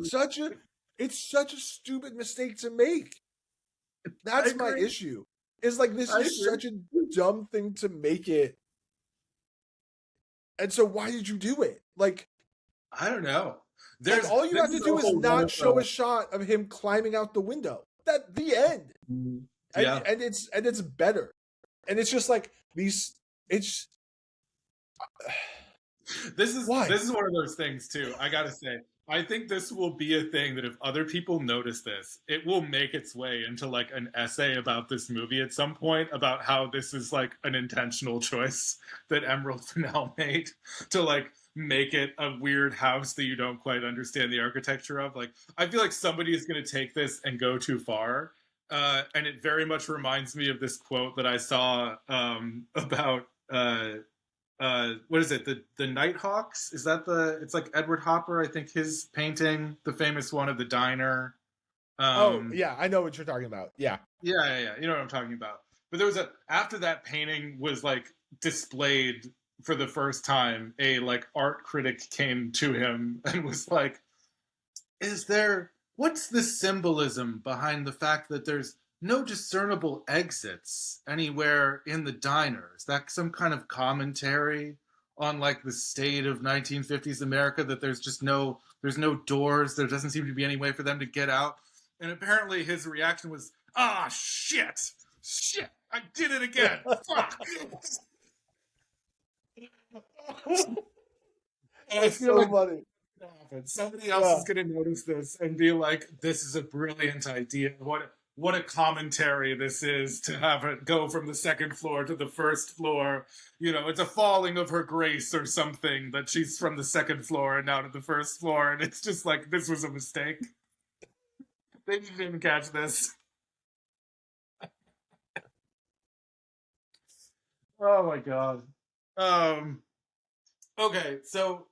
It's such a stupid mistake to make. That's my issue. Is this is such a dumb thing to make it. And so why did you do it? I don't know. All you have to do is not show a shot of him climbing out the window. That's the end. Yeah. And it's better. And it's just these. It's. This is one of those things too. I gotta say, I think this will be a thing that if other people notice this, it will make its way into an essay about this movie at some point about how this is an intentional choice that Emerald Fennell made to make it a weird house that you don't quite understand the architecture of. I feel like somebody is going to take this and go too far. and it very much reminds me of this quote that I saw about what is it? The Nighthawks? Is that it's like Edward Hopper, I think, his painting, the famous one of the diner. Oh yeah, I know what you're talking about. Yeah. Yeah. You know what I'm talking about. But there was after that painting was like displayed for the first time, a like art critic came to him and was like, what's the symbolism behind the fact that there's no discernible exits anywhere in the diner? Is that some kind of commentary on like the state of 1950s America, that there's no doors, there doesn't seem to be any way for them to get out? And apparently his reaction was, shit, I did it again. Fuck. I feel like funny. Somebody else is going to notice this and be like, this is a brilliant idea. What a commentary this is, to have it go from the second floor to the first floor. You know, it's a falling of her grace or something, that she's from the second floor and now to the first floor. And it's just like, this was a mistake. They didn't catch this. Oh my God. Okay, so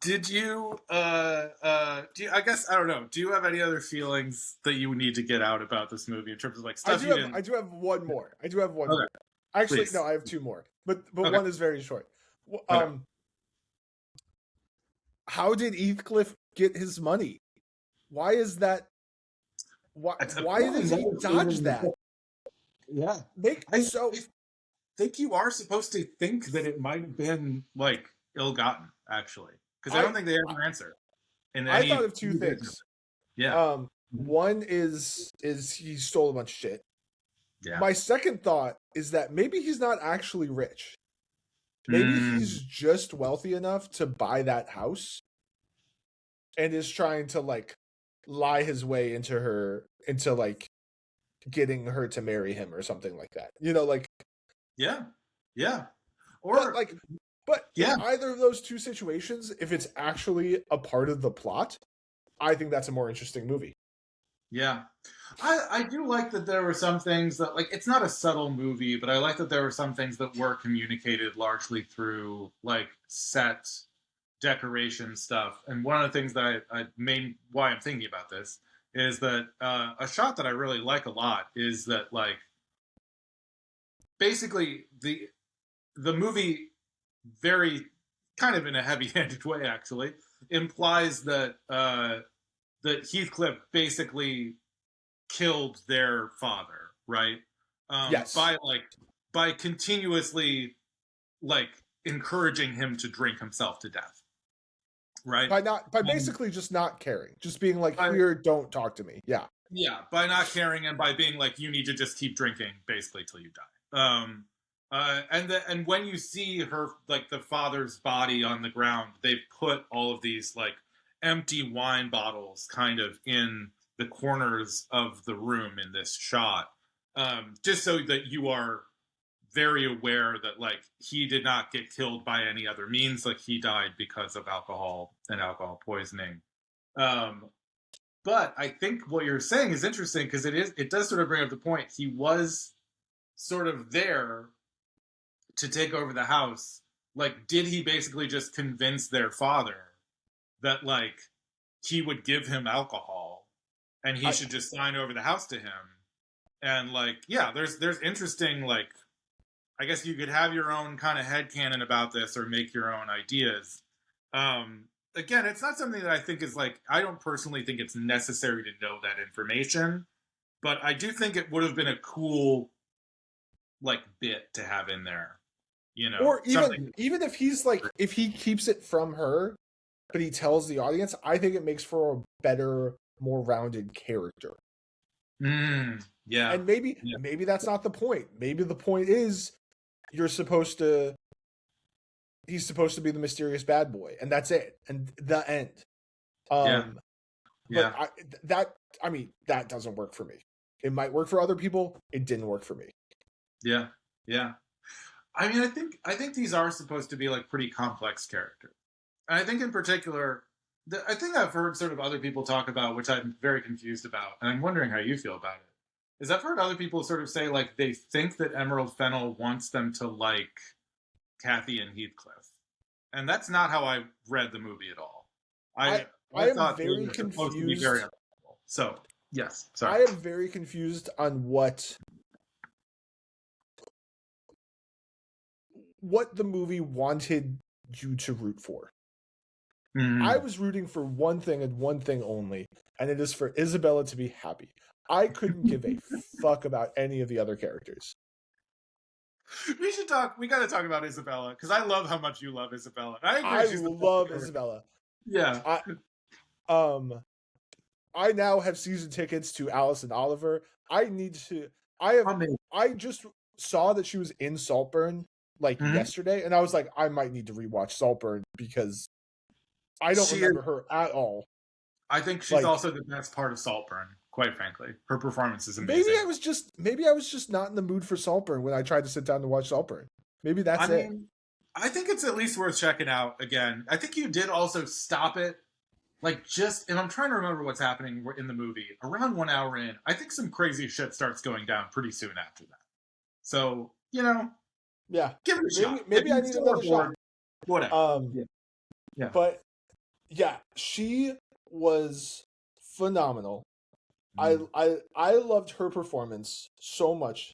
did you I guess, I don't know, do you have any other feelings that you need to get out about this movie in terms of like stuff I do have one more. More. Actually, please. no, I have two more. But Okay. one is very short. How did Heathcliff get his money? Why is that? Why did he dodge that? Yeah. I think you are supposed to think that it might have been like ill-gotten, actually, because I don't think they ever answer. I thought of two things. Yeah. One is he stole a bunch of shit. Yeah. My second thought is that maybe he's not actually rich. Maybe he's just wealthy enough to buy that house and is trying to like lie his way into like getting her to marry him or something like that. You know, like yeah. Or but in either of those two situations, if it's actually a part of the plot, I think that's a more interesting movie. Yeah. I do like that there were some things that, like, it's not a subtle movie, but I like that there were some things that were communicated largely through, like, set decoration stuff. And one of the things that why I'm thinking about this is that a shot that I really like a lot is that, like, basically the movie, very kind of in a heavy-handed way, actually, implies that that Heathcliff basically killed their father, right? Yes. By continuously like encouraging him to drink himself to death, right? By basically just not caring, just being like, here, don't talk to me. Yeah. Yeah, by not caring and by being like, you need to just keep drinking basically till you die. And when you see her, like, the father's body on the ground, they've put all of these like empty wine bottles kind of in the corners of the room in this shot, just so that you are very aware that, like, he did not get killed by any other means. Like, he died because of alcohol and alcohol poisoning. But I think what you're saying is interesting, because it does sort of bring up the point. He was sort of there to take over the house. Like, did he basically just convince their father that, like, he would give him alcohol and he should just sign over the house to him? And, like, yeah, there's interesting, like, I guess you could have your own kind of headcanon about this or make your own ideas. Again, it's not something that I think is, like, I don't personally think it's necessary to know that information, but I do think it would have been a cool, like, bit to have in there, you know? Or even if he's like, if he keeps it from her, but he tells the audience, I think it makes for a better, more rounded character. Yeah. And maybe that's not the point. Maybe the point is he's supposed to be the mysterious bad boy, and that's it, and the end. But that doesn't work for me. It might work for other people. It didn't work for me. Yeah. I mean, I think these are supposed to be, like, pretty complex characters. And I think in particular, I think I've heard sort of other people talk about, which I'm very confused about, and I'm wondering how you feel about it, is I've heard other people sort of say like they think that Emerald Fennell wants them to like Kathy and Heathcliff, and that's not how I read the movie at all. I I am thought they very were supposed to be very confused. uncomfortable. So yes, I sorry. am very confused on what the movie wanted you to root for. Mhm. I was rooting for one thing and one thing only, and it is for Isabella to be happy. I couldn't give a fuck about any of the other characters. We should talk. We got to talk about Isabella because I love how much you love Isabella. I agree. I She's the love best Isabella. Yeah. I now have season tickets to Alice and Oliver. I need to. I just saw that she was in Saltburn like yesterday, and I was like, I might need to rewatch Saltburn because I don't remember her at all. I think she's also the best part of Saltburn. Quite frankly, her performance is amazing. Maybe I was just not in the mood for Saltburn when I tried to sit down to watch Saltburn. Maybe that's it. I think it's at least worth checking out again. I think you did also stop it, like just, and I'm trying to remember what's happening in the movie. Around 1 hour in, I think some crazy shit starts going down pretty soon after that. So yeah, give it a shot. Maybe I need another shot. Whatever. Yeah. But yeah, she was phenomenal. I loved her performance so much.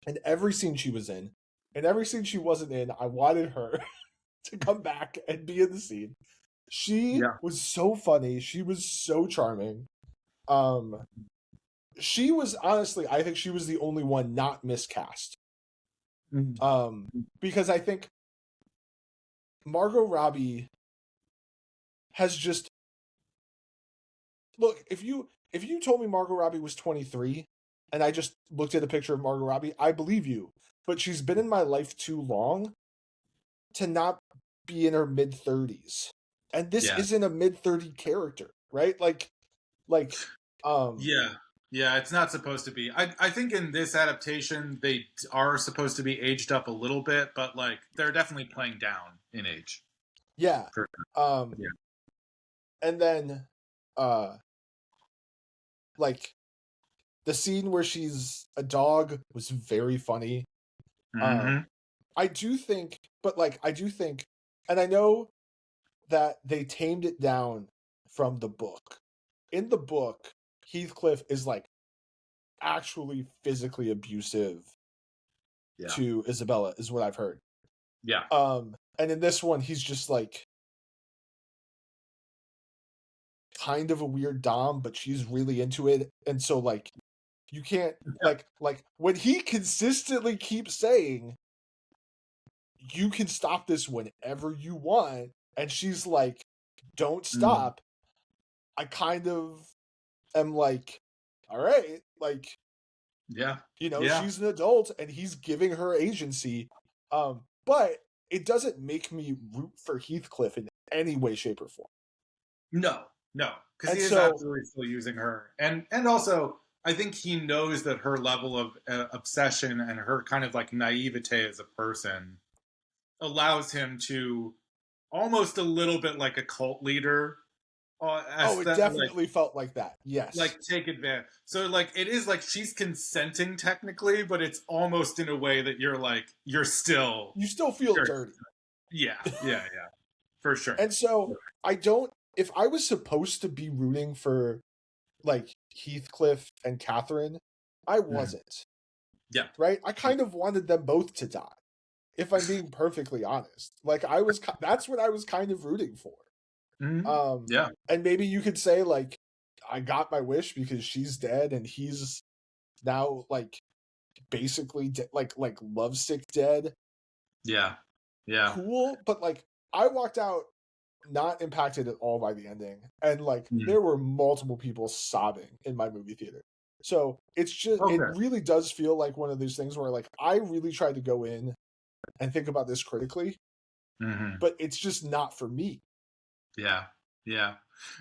And every scene she was in, and every scene she wasn't in, I wanted her to come back and be in the scene. She was so funny. She was so charming. She was honestly, I think she was the only one not miscast. Because I think Margot Robbie has just look, if you told me Margot Robbie was 23 and I just looked at a picture of Margot Robbie, I believe you. But she's been in my life too long to not be in her mid-30s. And this isn't a mid-30 character, right? Yeah, it's not supposed to be. I think in this adaptation they are supposed to be aged up a little bit, but like they're definitely playing down in age. Yeah. And then like the scene where she's a dog was very funny. I do think, and I know that they tamed it down from the book. In the book, Heathcliff is like actually physically abusive to Isabella, is what I've heard. Yeah. And in this one, he's just like kind of a weird dom, but she's really into it, and so like you can't like when he consistently keeps saying you can stop this whenever you want, and she's like, don't stop. I kind of am like, all right, like, she's an adult and he's giving her agency. But it doesn't make me root for Heathcliff in any way, shape, or form. No, because he is absolutely still using her, and also I think he knows that her level of obsession and her kind of like naivete as a person allows him to almost a little bit like a cult leader. It definitely felt like that. Yes, like take advantage. So like it is like she's consenting technically, but it's almost in a way that you still feel dirty. Yeah, for sure. And so I don't. If I was supposed to be rooting for like Heathcliff and Catherine, I wasn't. Yeah. Right? I kind of wanted them both to die. If I'm being perfectly honest. Like that's what I was kind of rooting for. And maybe you could say like I got my wish because she's dead and he's now like basically like lovesick dead. Yeah. Cool, but like I walked out not impacted at all by the ending, and like there were multiple people sobbing in my movie theater. So it's just it really does feel like one of those things where like I really tried to go in and think about this critically, but it's just not for me. Yeah.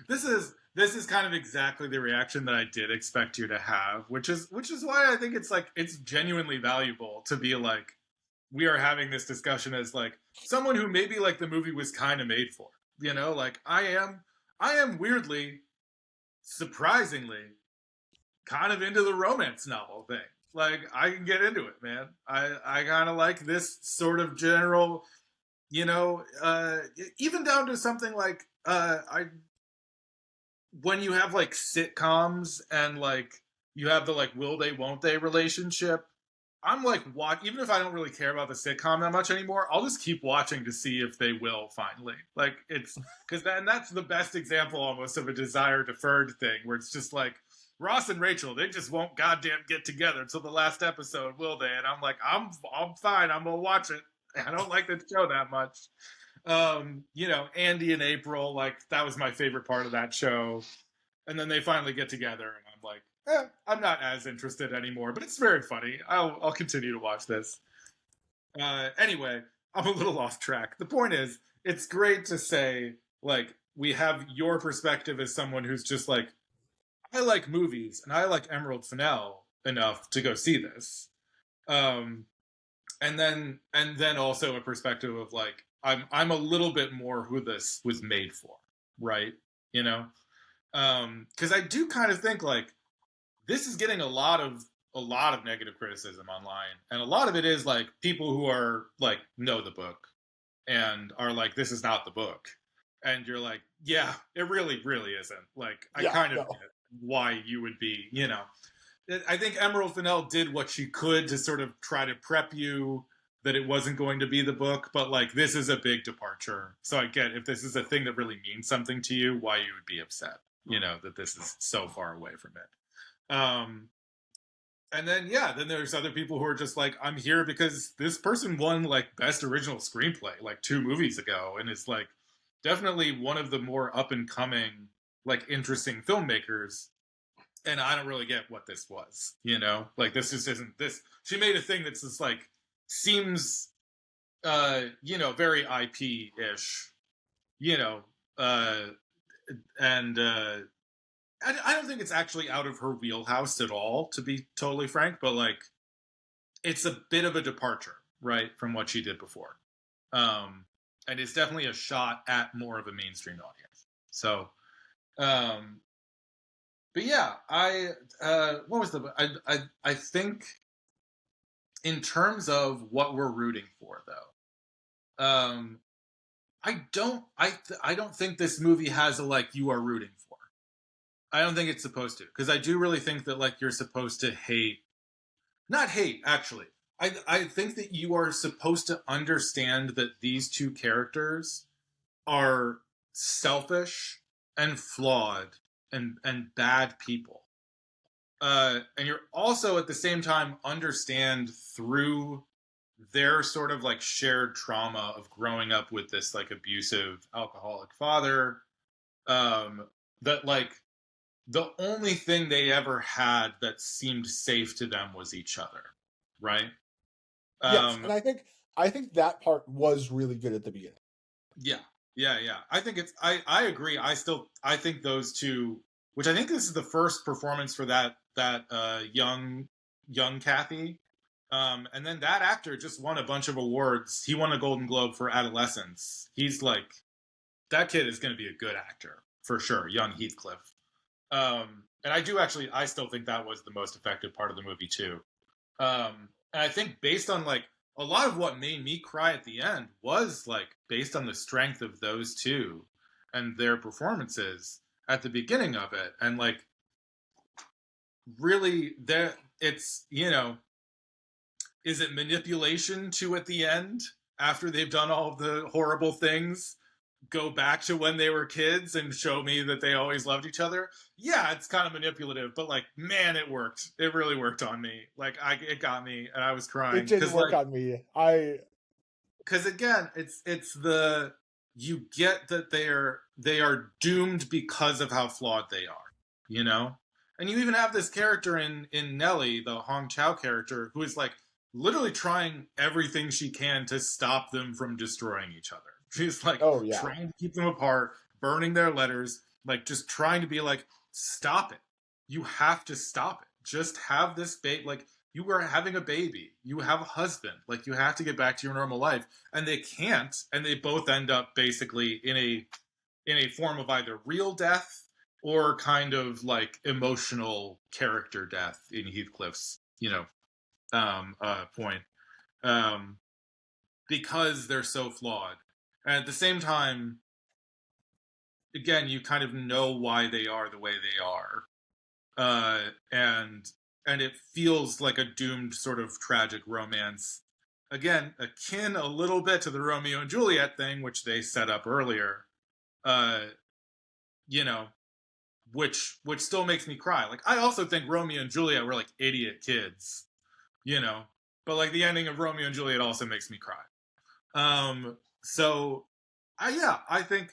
This is kind of exactly the reaction that I did expect you to have, which is why I think it's genuinely valuable to be like, we are having this discussion as like someone who maybe like the movie was kind of made for, like I am weirdly, surprisingly kind of into the romance novel thing. Like, I can get into it, man. I kind of like this sort of general, even down to something like when you have like sitcoms and like you have the like will they won't they relationship. I'm like, even if I don't really care about the sitcom that much anymore, I'll just keep watching to see if they will finally. Like, it's because that's the best example almost of a desire deferred thing, where it's just like Ross and Rachel, they just won't goddamn get together until the last episode, will they? And I'm like, I'm fine, I'm gonna watch it. I don't like the show that much. Andy and April, like, that was my favorite part of that show. And then they finally get together, and I'm like, I'm not as interested anymore, but it's very funny. I'll continue to watch this. Anyway, I'm a little off track. The point is, it's great to say, like, we have your perspective as someone who's just like, I like movies, and I like Emerald Fennell enough to go see this. And then also a perspective of like, I'm a little bit more who this was made for, right? Because I do kind of think like this is getting a lot of negative criticism online, and a lot of it is like people who are like know the book and are like, this is not the book, and you're like, yeah, it really isn't. Like, I kind of get why you would be, I think Emerald Fennell did what she could to sort of try to prep you that it wasn't going to be the book, but like, this is a big departure. So I get, if this is a thing that really means something to you, why you would be upset, that this is so far away from it. And then there's other people who are just like, I'm here because this person won like best original screenplay like 2 movies ago, and is like definitely one of the more up and coming like interesting filmmakers, and I don't really get what this was, like, this just isn't this. She made a thing that's just like seems very IP-ish, and I don't think it's actually out of her wheelhouse at all, to be totally frank, but like, it's a bit of a departure, right, from what she did before. And it's definitely a shot at more of a mainstream audience. So, but yeah, what was I think in terms of what we're rooting for, though, I don't think this movie has a like you are rooting for. I don't think it's supposed to, because I do really think that like you're supposed to not hate actually. I think that you are supposed to understand that these 2 characters are selfish and flawed and bad people. And you're also at the same time understand through their sort of like shared trauma of growing up with this like abusive alcoholic father, that like the only thing they ever had that seemed safe to them was each other, right? Yes, and I think that part was really good at the beginning. Yeah. I think I agree. I think those 2, which I think this is the first performance for that young Kathy. And then that actor just won a bunch of awards. He won a Golden Globe for Adolescence. He's like, that kid is going to be a good actor for sure. Young Heathcliff. And I still think that was the most effective part of the movie too. And I think based on like a lot of what made me cry at the end was like based on the strength of those 2 and their performances at the beginning of it. And like, really it's, is it manipulation to at the end, after they've done all of the horrible things, go back to when they were kids and show me that they always loved each other? Yeah, it's kind of manipulative, but like, man, it worked. It really worked on me. Like, it got me, and I was crying. It did work on me. Because again, it's you get that they are doomed because of how flawed they are, And you even have this character in Nellie, the Hong Chow character, who is like literally trying everything she can to stop them from destroying each other. She's like trying to keep them apart, burning their letters, like just trying to be like, stop it. You have to stop it. Just have this baby. Like, you are having a baby. You have a husband. Like, you have to get back to your normal life. And they can't. And they both end up basically in a form of either real death or kind of like emotional character death in Heathcliff's, point, um, because they're so flawed. And at the same time, again, you kind of know why they are the way they are, and it feels like a doomed sort of tragic romance. Again, akin a little bit to the Romeo and Juliet thing, which they set up earlier. Uh, you know, which still makes me cry. Like I also think Romeo and Juliet were like idiot kids, you know, but like the ending of Romeo and Juliet also makes me cry. So, I think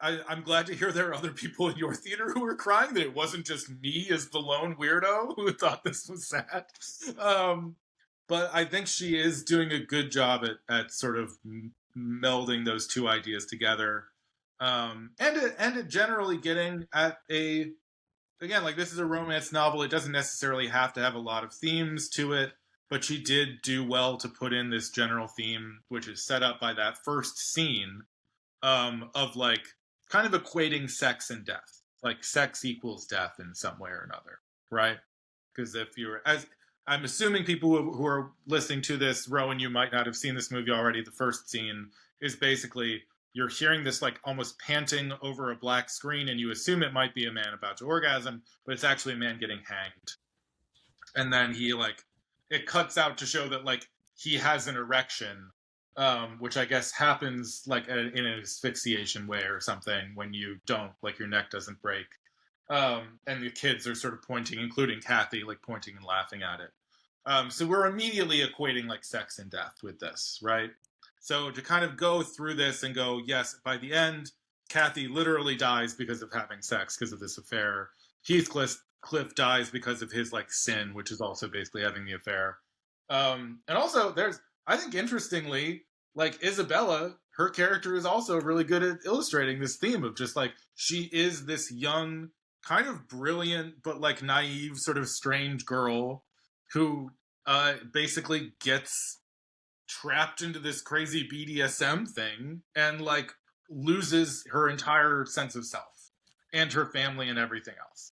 I'm glad to hear there are other people in your theater who were crying. That it wasn't just me as the lone weirdo who thought this was sad. But I think she is doing a good job at sort of melding those two ideas together, and generally getting at a, again, like this is a romance novel. It doesn't necessarily have to have a lot of themes to it, but she did do well to put in this general theme, which is set up by that first scene, of like kind of equating sex and death. Like sex equals death in some way or another, right? Because if you're, as I'm assuming people who are listening to this, Rowan, you might not have seen this movie already. The first scene is basically you're hearing this like almost panting over a black screen, and you assume it might be a man about to orgasm, but it's actually a man getting hanged. And then he like, it cuts out to show that like he has an erection, which I guess happens like in an asphyxiation way or something when you don't, like your neck doesn't break. And the kids are sort of pointing, including Kathy, like pointing and laughing at it. So we're immediately equating like sex and death with this, right? So to kind of go through this and go, yes, by the end, Kathy literally dies because of having sex, because of this affair. Cliff dies because of his like sin, which is also basically having the affair. And also there's, I think interestingly, like Isabella, her character is also really good at illustrating this theme of just like, she is this young, kind of brilliant, but like naive, sort of strange girl who basically gets trapped into this crazy BDSM thing and like loses her entire sense of self and her family and everything else.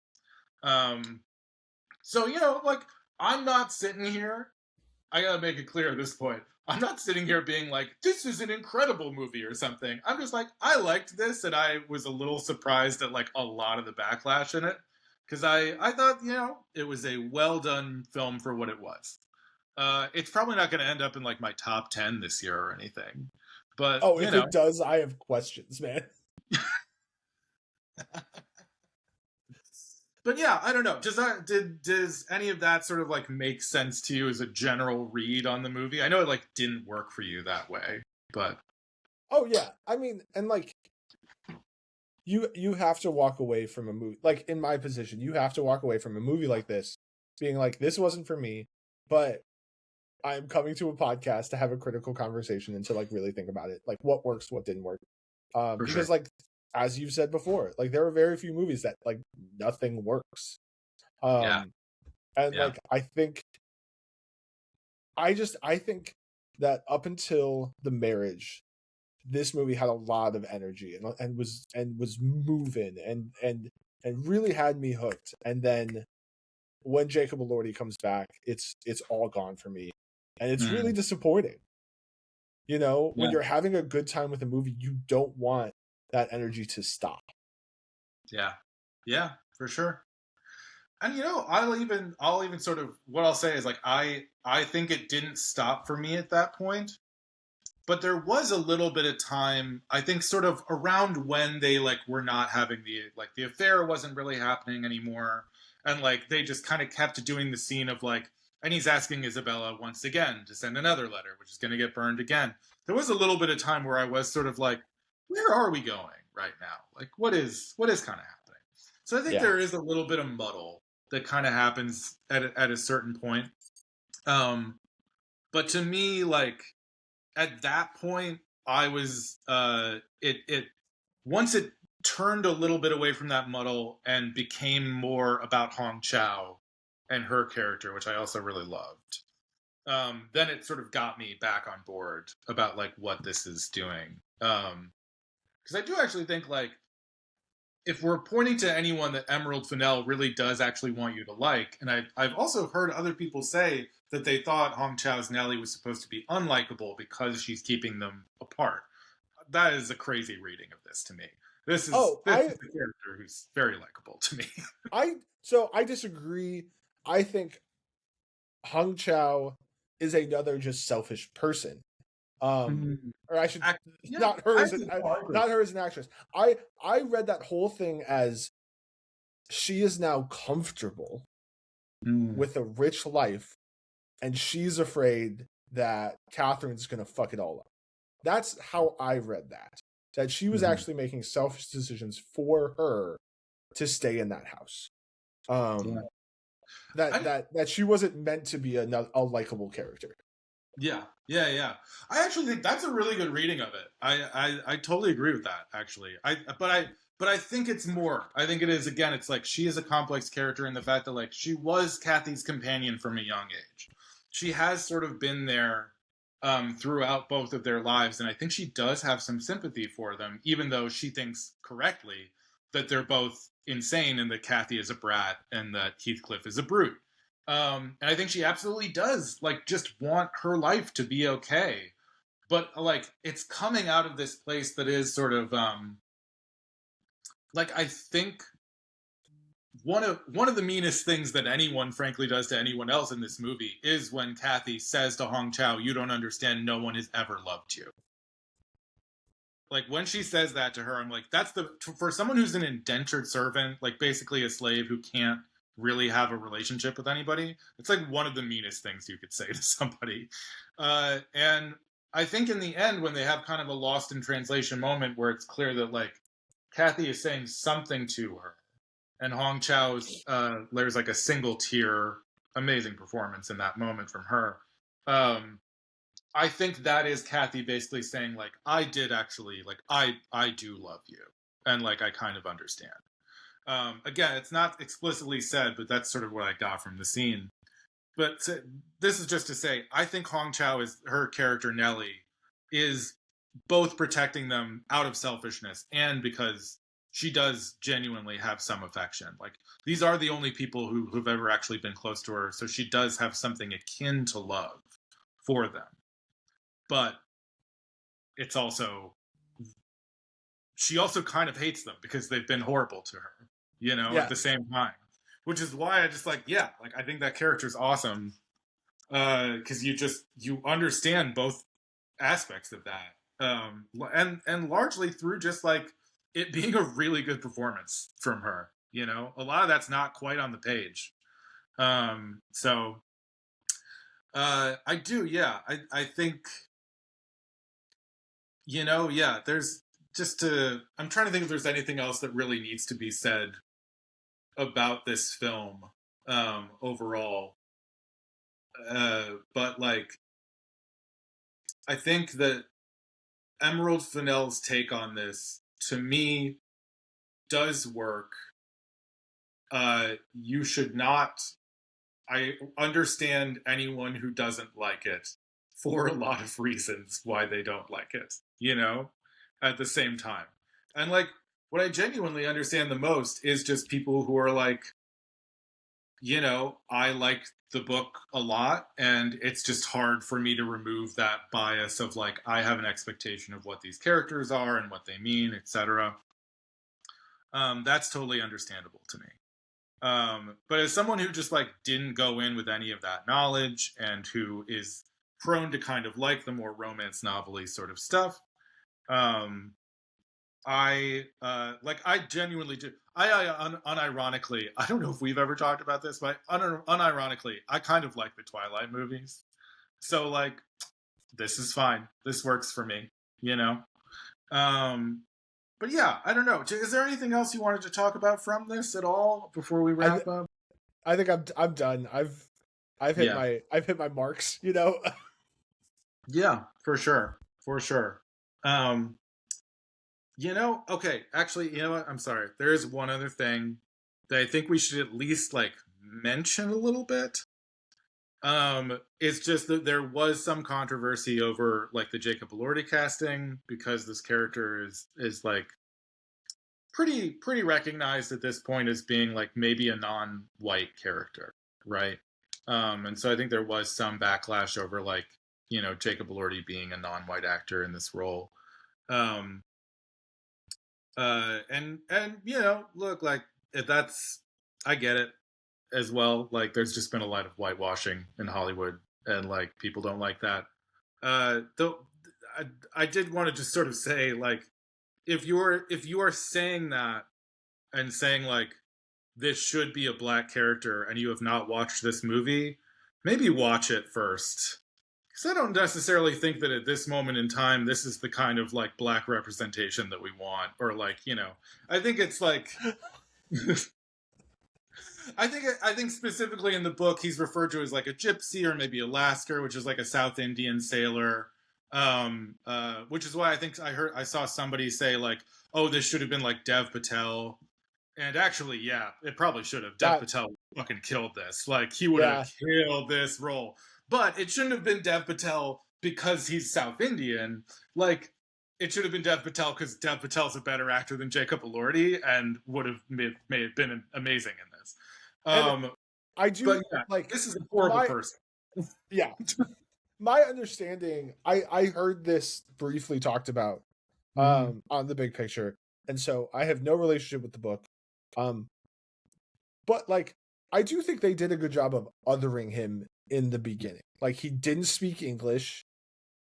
So, like, I'm not sitting here, I gotta make it clear at this point, I'm not sitting here being like, this is an incredible movie or something. I'm just like, I liked this, and I was a little surprised at like a lot of the backlash in it, because I thought, it was a well done film for what it was. It's probably not going to end up in like my top 10 this year or anything, but if it does, I have questions, man. But yeah, I don't know. Does any of that sort of like make sense to you as a general read on the movie? I know it like didn't work for you that way, but oh yeah, I mean, and like you have to walk away from a movie, like in my position, you have to walk away from a movie like this being like, this wasn't for me, but I'm coming to a podcast to have a critical conversation and to like really think about it, like what works, what didn't work, because sure. like as you've said before, like there are very few movies that like nothing works. And like I think that up until the marriage, this movie had a lot of energy and was moving and really had me hooked. And then when Jacob Elordi comes back, it's all gone for me, and it's really disappointing. When you're having a good time with a movie, you don't want that energy to stop. Yeah, for sure. And I'll even sort of, what I'll say is like I think it didn't stop for me at that point, but there was a little bit of time, I think, sort of around when they like were not having the affair wasn't really happening anymore, and like they just kind of kept doing the scene of like, and he's asking Isabella once again to send another letter, which is going to get burned again. There was a little bit of time where I was sort of like, where are we going right now? Like, what is kind of happening? So I think there is a little bit of muddle that kind of happens at a certain point. But to me, like at that point, I was it once it turned a little bit away from that muddle and became more about Hong Chow and her character, which I also really loved. Then it sort of got me back on board about like what this is doing. Because I do actually think like if we're pointing to anyone that Emerald Fennell really does actually want you to like, and I've also heard other people say that they thought Hong Chau's Nellie was supposed to be unlikable because she's keeping them apart. That is a crazy reading of this to me. This is Oh, this is a character who's very likable to me. I disagree. I think Hong Chau is another just selfish person. Or I should Yeah, not her as I not her as an actress. I read that whole thing as she is now comfortable with a rich life, and she's afraid that Catherine's going to fuck it all up. That's how I read that. That she was actually making selfish decisions for her to stay in that house. That she wasn't meant to be a likable character. Yeah. I actually think that's a really good reading of it. I totally agree with that. Actually, but I think it's more. I think it is, again. It's like she is a complex character in the fact that like she was Kathy's companion from a young age. She has sort of been there throughout both of their lives, and I think she does have some sympathy for them, even though she thinks correctly that they're both insane and that Kathy is a brat and that Heathcliff is a brute. And I think she absolutely does like just want her life to be okay, but like it's coming out of this place that is sort of like I think one of the meanest things that anyone frankly does to anyone else in this movie is when Kathy says to Hong Chau, "You don't understand. No one has ever loved you." Like when she says that to her, I'm like, that's for someone who's an indentured servant, like basically a slave who can't really have a relationship with anybody. It's like one of the meanest things you could say to somebody. And I think in the end, when they have kind of a lost in translation moment where it's clear that like Kathy is saying something to her, and Hong Chau's there's like a single tear, amazing performance in that moment from her. I think that is Kathy basically saying like, I did actually like I do love you, and like I kind of understand. Again, it's not explicitly said, but that's sort of what I got from the scene. But this is just to say, I think Hong Chau is her character Nellie is both protecting them out of selfishness and because she does genuinely have some affection. Like these are the only people who've ever actually been close to her, so she does have something akin to love for them. But it's also she also kind of hates them because they've been horrible to her, at the same time. Which is why I just like I think that character's awesome. Because you understand both aspects of that. And largely through just like it being a really good performance from her. A lot of that's not quite on the page. So I do, I think there's I'm trying to think if there's anything else that really needs to be said about this film overall. But like, I think that Emerald Fennell's take on this, to me, does work. You should not. I understand anyone who doesn't like it for a lot of reasons why they don't like it, at the same time. And like, what I genuinely understand the most is just people who are like, I like the book a lot, and it's just hard for me to remove that bias of like, I have an expectation of what these characters are and what they mean, etc. That's totally understandable to me. But as someone who just like didn't go in with any of that knowledge and who is prone to kind of like the more romance novel-y sort of stuff, I genuinely do. I unironically, I don't know if we've ever talked about this, but unironically, I kind of like the Twilight movies. So like, this is fine. This works for me, But yeah, I don't know. Is there anything else you wanted to talk about from this at all before we wrap up? I think I'm done. I've hit my marks, Yeah, for sure. Okay, actually, you know what? I'm sorry. There is one other thing that I think we should at least like mention a little bit. It's just that there was some controversy over like the Jacob Elordi casting because this character is like pretty recognized at this point as being like maybe a non-white character, right? And so I think there was some backlash over like, you know, Jacob Elordi being a non-white actor in this role. Um, and you know, look, like if that's, I get it as well. Like there's just been a lot of whitewashing in Hollywood, and like people don't like that. Though I did want to just sort of say like if you are saying that and saying like this should be a black character and you have not watched this movie, maybe watch it first. Because I don't necessarily think that at this moment in time, this is the kind of like black representation that we want. Or like, you know, I think it's like, I think specifically in the book, he's referred to as like a gypsy or maybe a Lascar, which is like a South Indian sailor. Which is why I think I saw somebody say like, oh, this should have been like Dev Patel. And actually, yeah, it probably should have. Dev Patel fucking killed this. Like, he would have killed this role. But it shouldn't have been Dev Patel because he's South Indian. Like, it should have been Dev Patel because Dev Patel's a better actor than Jacob Elordi and would have may have been amazing in this. I do, but yeah, like, this is a horrible person. Yeah. My understanding, I heard this briefly talked about on The Big Picture. And so I have no relationship with the book. But like, I do think they did a good job of othering him in the beginning. Like, he didn't speak English.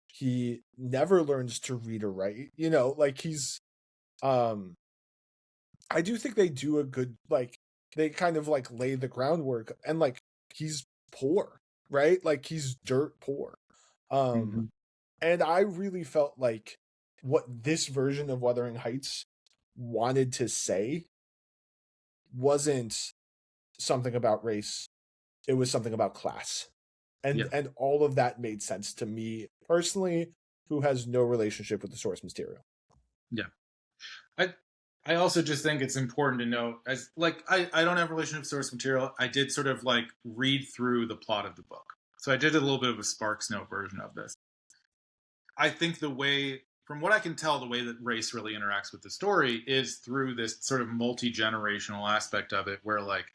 He never learns to read or write. You know, like he's, I do think they do a good, like, they kind of like lay the groundwork, and like, he's poor, right? Like, he's dirt poor. And I really felt like what this version of Wuthering Heights wanted to say wasn't something about race. It was something about class. And all of that made sense to me personally, who has no relationship with the source material. Yeah. I also just think it's important to note, as like I don't have relationship with source material. I did sort of like read through the plot of the book. So I did a little bit of a Sparks Note version of this. I think the way, from what I can tell, the way that race really interacts with the story is through this sort of multi-generational aspect of it, where like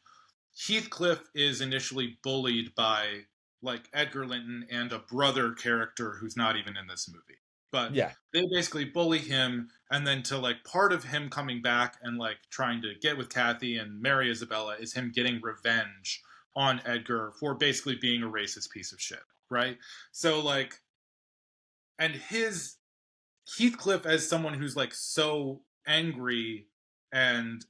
Heathcliff is initially bullied by like Edgar Linton and a brother character who's not even in this movie. But they basically bully him, and then to like part of him coming back and like trying to get with Kathy and marry Isabella is him getting revenge on Edgar for basically being a racist piece of shit, right? So like, and his Heathcliff as someone who's like so angry and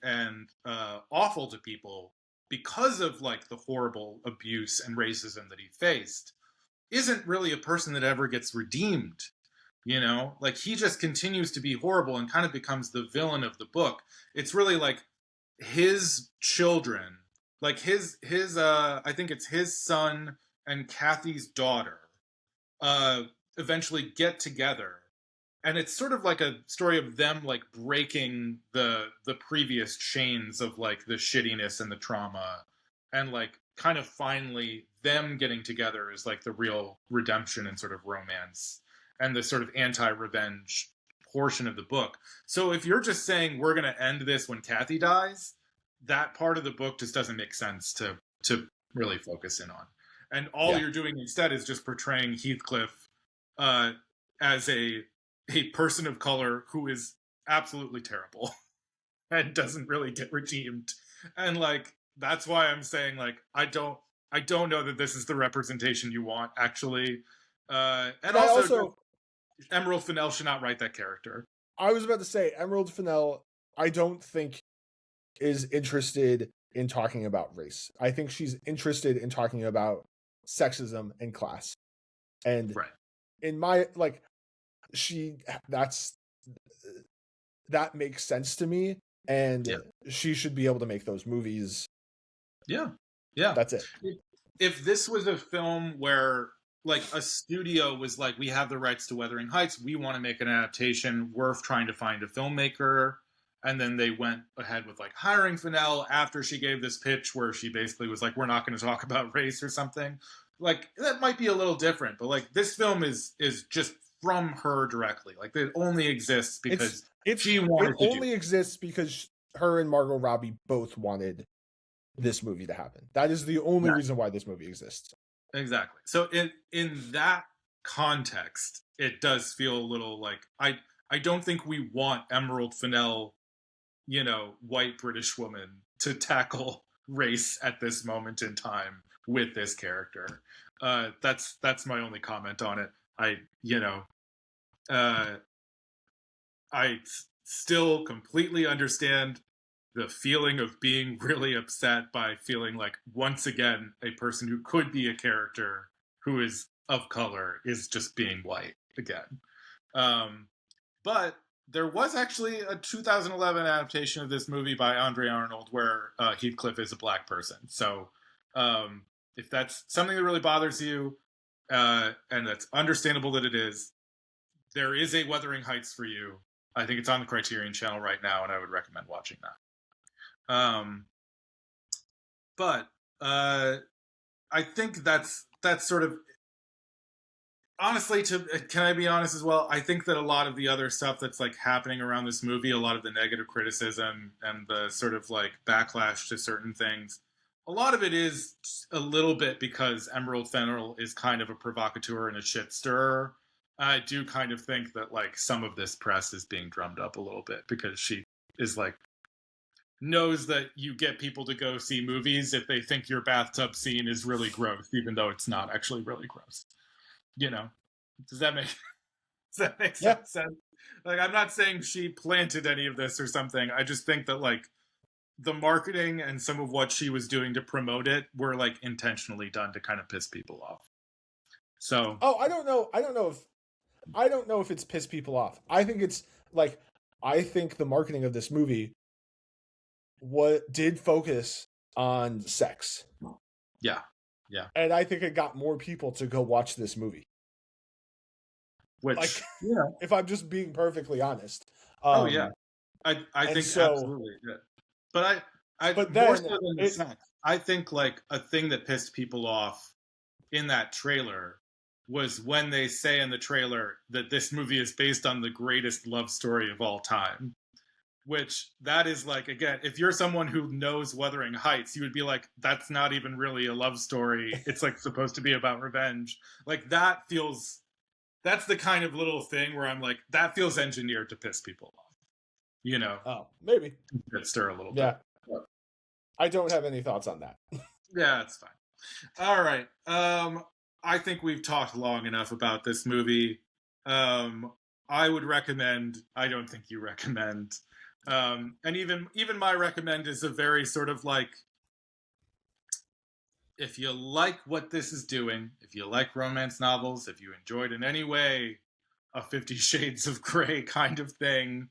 awful to people because of like the horrible abuse and racism that he faced isn't really a person that ever gets redeemed. You know, like he just continues to be horrible and kind of becomes the villain of the book. It's really like his children, like his I think it's his son and Kathy's daughter eventually get together, and it's sort of like a story of them like breaking the previous chains of like the shittiness and the trauma, and like kind of finally them getting together is like the real redemption and sort of romance and the sort of anti-revenge portion of the book. So if you're just saying we're going to end this when Kathy dies, that part of the book just doesn't make sense to really focus in on. And all you're doing instead is just portraying Heathcliff as a person of color who is absolutely terrible and doesn't really get redeemed. And like, that's why I'm saying like, I don't know that this is the representation you want, actually. And also Emerald Fennell should not write that character. I was about to say, Emerald Fennell, I don't think is interested in talking about race. I think she's interested in talking about sexism and class. And in my, like, that makes sense to me. And she should be able to make those movies. Yeah. That's it. If this was a film where like a studio was like, we have the rights to Wuthering Heights, we want to make an adaptation, Worf trying to find a filmmaker, and then they went ahead with like hiring Fennell after she gave this pitch where she basically was like, we're not going to talk about race or something, like that might be a little different. But like, this film is just from her directly. Like it only exists because It's she it wanted to only exists because her and Margot Robbie both wanted this movie to happen. That is the only reason why this movie exists. Exactly. So in that context, it does feel a little like I don't think we want Emerald Fennell, white British woman to tackle race at this moment in time with this character. That's my only comment on it. I still completely understand the feeling of being really upset by feeling like once again a person who could be a character who is of color is just being white again. But there was actually a 2011 adaptation of this movie by Andre Arnold where Heathcliff is a black person. So if that's something that really bothers you, and that's understandable that it is, there is a Wuthering Heights for you. I think it's on the Criterion Channel right now, and I would recommend watching that. But I think that's sort of honestly. Can I be honest as well? I think that a lot of the other stuff that's like happening around this movie, a lot of the negative criticism and the sort of like backlash to certain things, a lot of it is a little bit because Emerald Fennell is kind of a provocateur and a shit stirrer. I do kind of think that like some of this press is being drummed up a little bit because she is like knows that you get people to go see movies if they think your bathtub scene is really gross, even though it's not actually really gross. Does that make sense? Like, I'm not saying she planted any of this or something. I just think that like the marketing and some of what she was doing to promote it were like intentionally done to kind of piss people off. So, I don't know if it's pissed people off. I think it's like I think the marketing of this movie did focus on sex. Yeah. And I think it got more people to go watch this movie. Which, like, if I'm just being perfectly honest. I think so, absolutely. Yeah. But but more so than the sex, I think like a thing that pissed people off in that trailer was when they say in the trailer that this movie is based on the greatest love story of all time. Which that is like, again, if you're someone who knows Wuthering Heights, you would be like, that's not even really a love story. It's like supposed to be about revenge. Like that's the kind of little thing where I'm like, that feels engineered to piss people off. Oh, maybe. Stir a little bit. Yeah. I don't have any thoughts on that. Yeah, it's fine. All right. I think we've talked long enough about this movie. I would recommend, I don't think you recommend. And even my recommend is a very sort of like, if you like what this is doing, if you like romance novels, if you enjoyed in any way a 50 Shades of Grey kind of thing,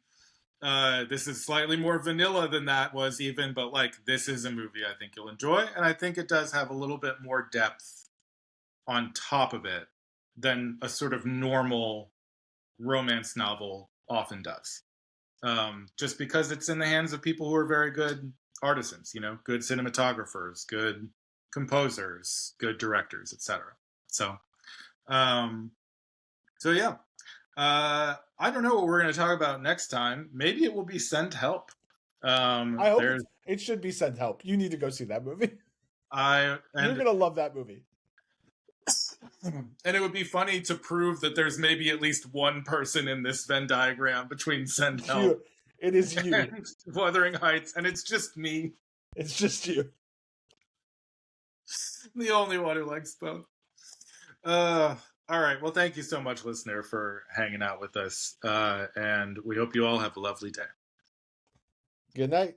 this is slightly more vanilla than that was even, but like this is a movie I think you'll enjoy, and I think it does have a little bit more depth on top of it than a sort of normal romance novel often does. Just because it's in the hands of people who are very good artisans, good cinematographers, good composers, good directors, etc. So yeah. I don't know what we're going to talk about next time. Maybe it will be Send Help. I hope it should be Send Help. You need to go see that movie. You're going to love that movie. And it would be funny to prove that there's maybe at least one person in this Venn diagram between Send Help. It is you. And Wuthering Heights, and it's just me. It's just you. The only one who likes both. All right. Well, thank you so much, listener, for hanging out with us. And we hope you all have a lovely day. Good night.